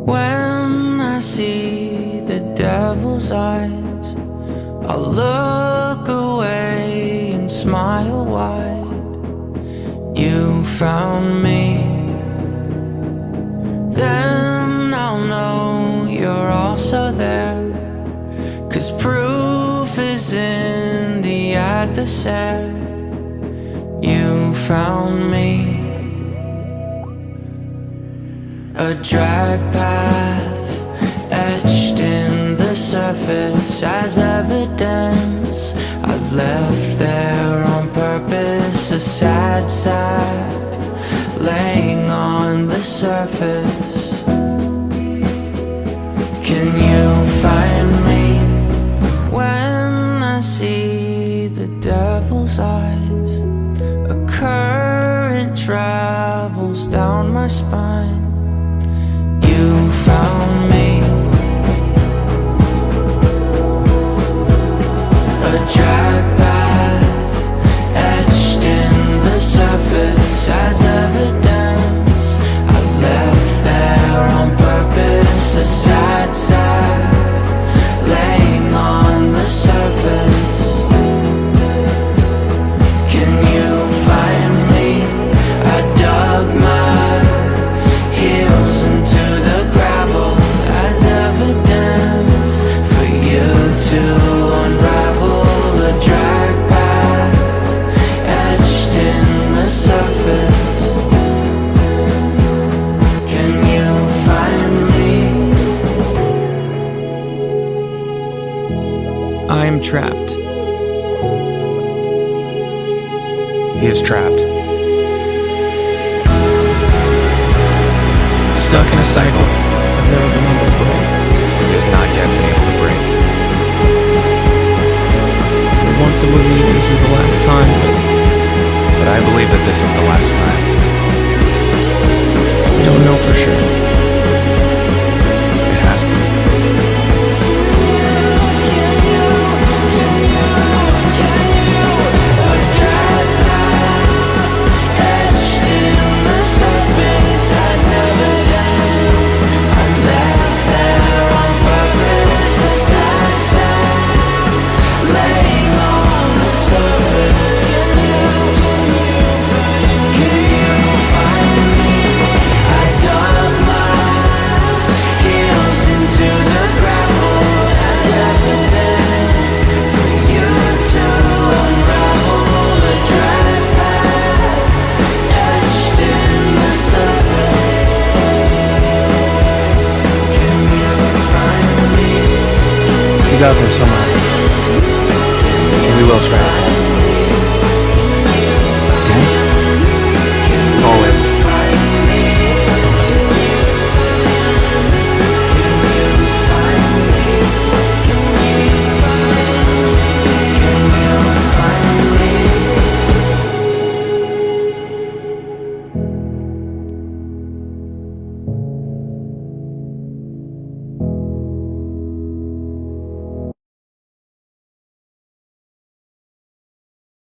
When I see the devil's eyes, I'll look away and smile wide. You found me, then I'll know you're also there. 'Cause proof is in the adversary. You found me. A drag path etched in the surface as evidence. I left there on purpose, a sad sap laying on the surface. Can you find me when I see the devil's eyes? A current travels down my spine. You found me. A drag path etched in the surface as evidence. I left there on purpose, a sad sap laying on the surface. Can you find me? I dug my heels into the gravel as evidence for you to unravel. A drag path etched in the surface. Can you find me? I am trapped. He is trapped. Stuck in a cycle I've never been able to break. He has not yet been able to break. I want to believe this is the last time, But I believe that this is the last time. know for sure. It has to be. He's out there somewhere. And we will try.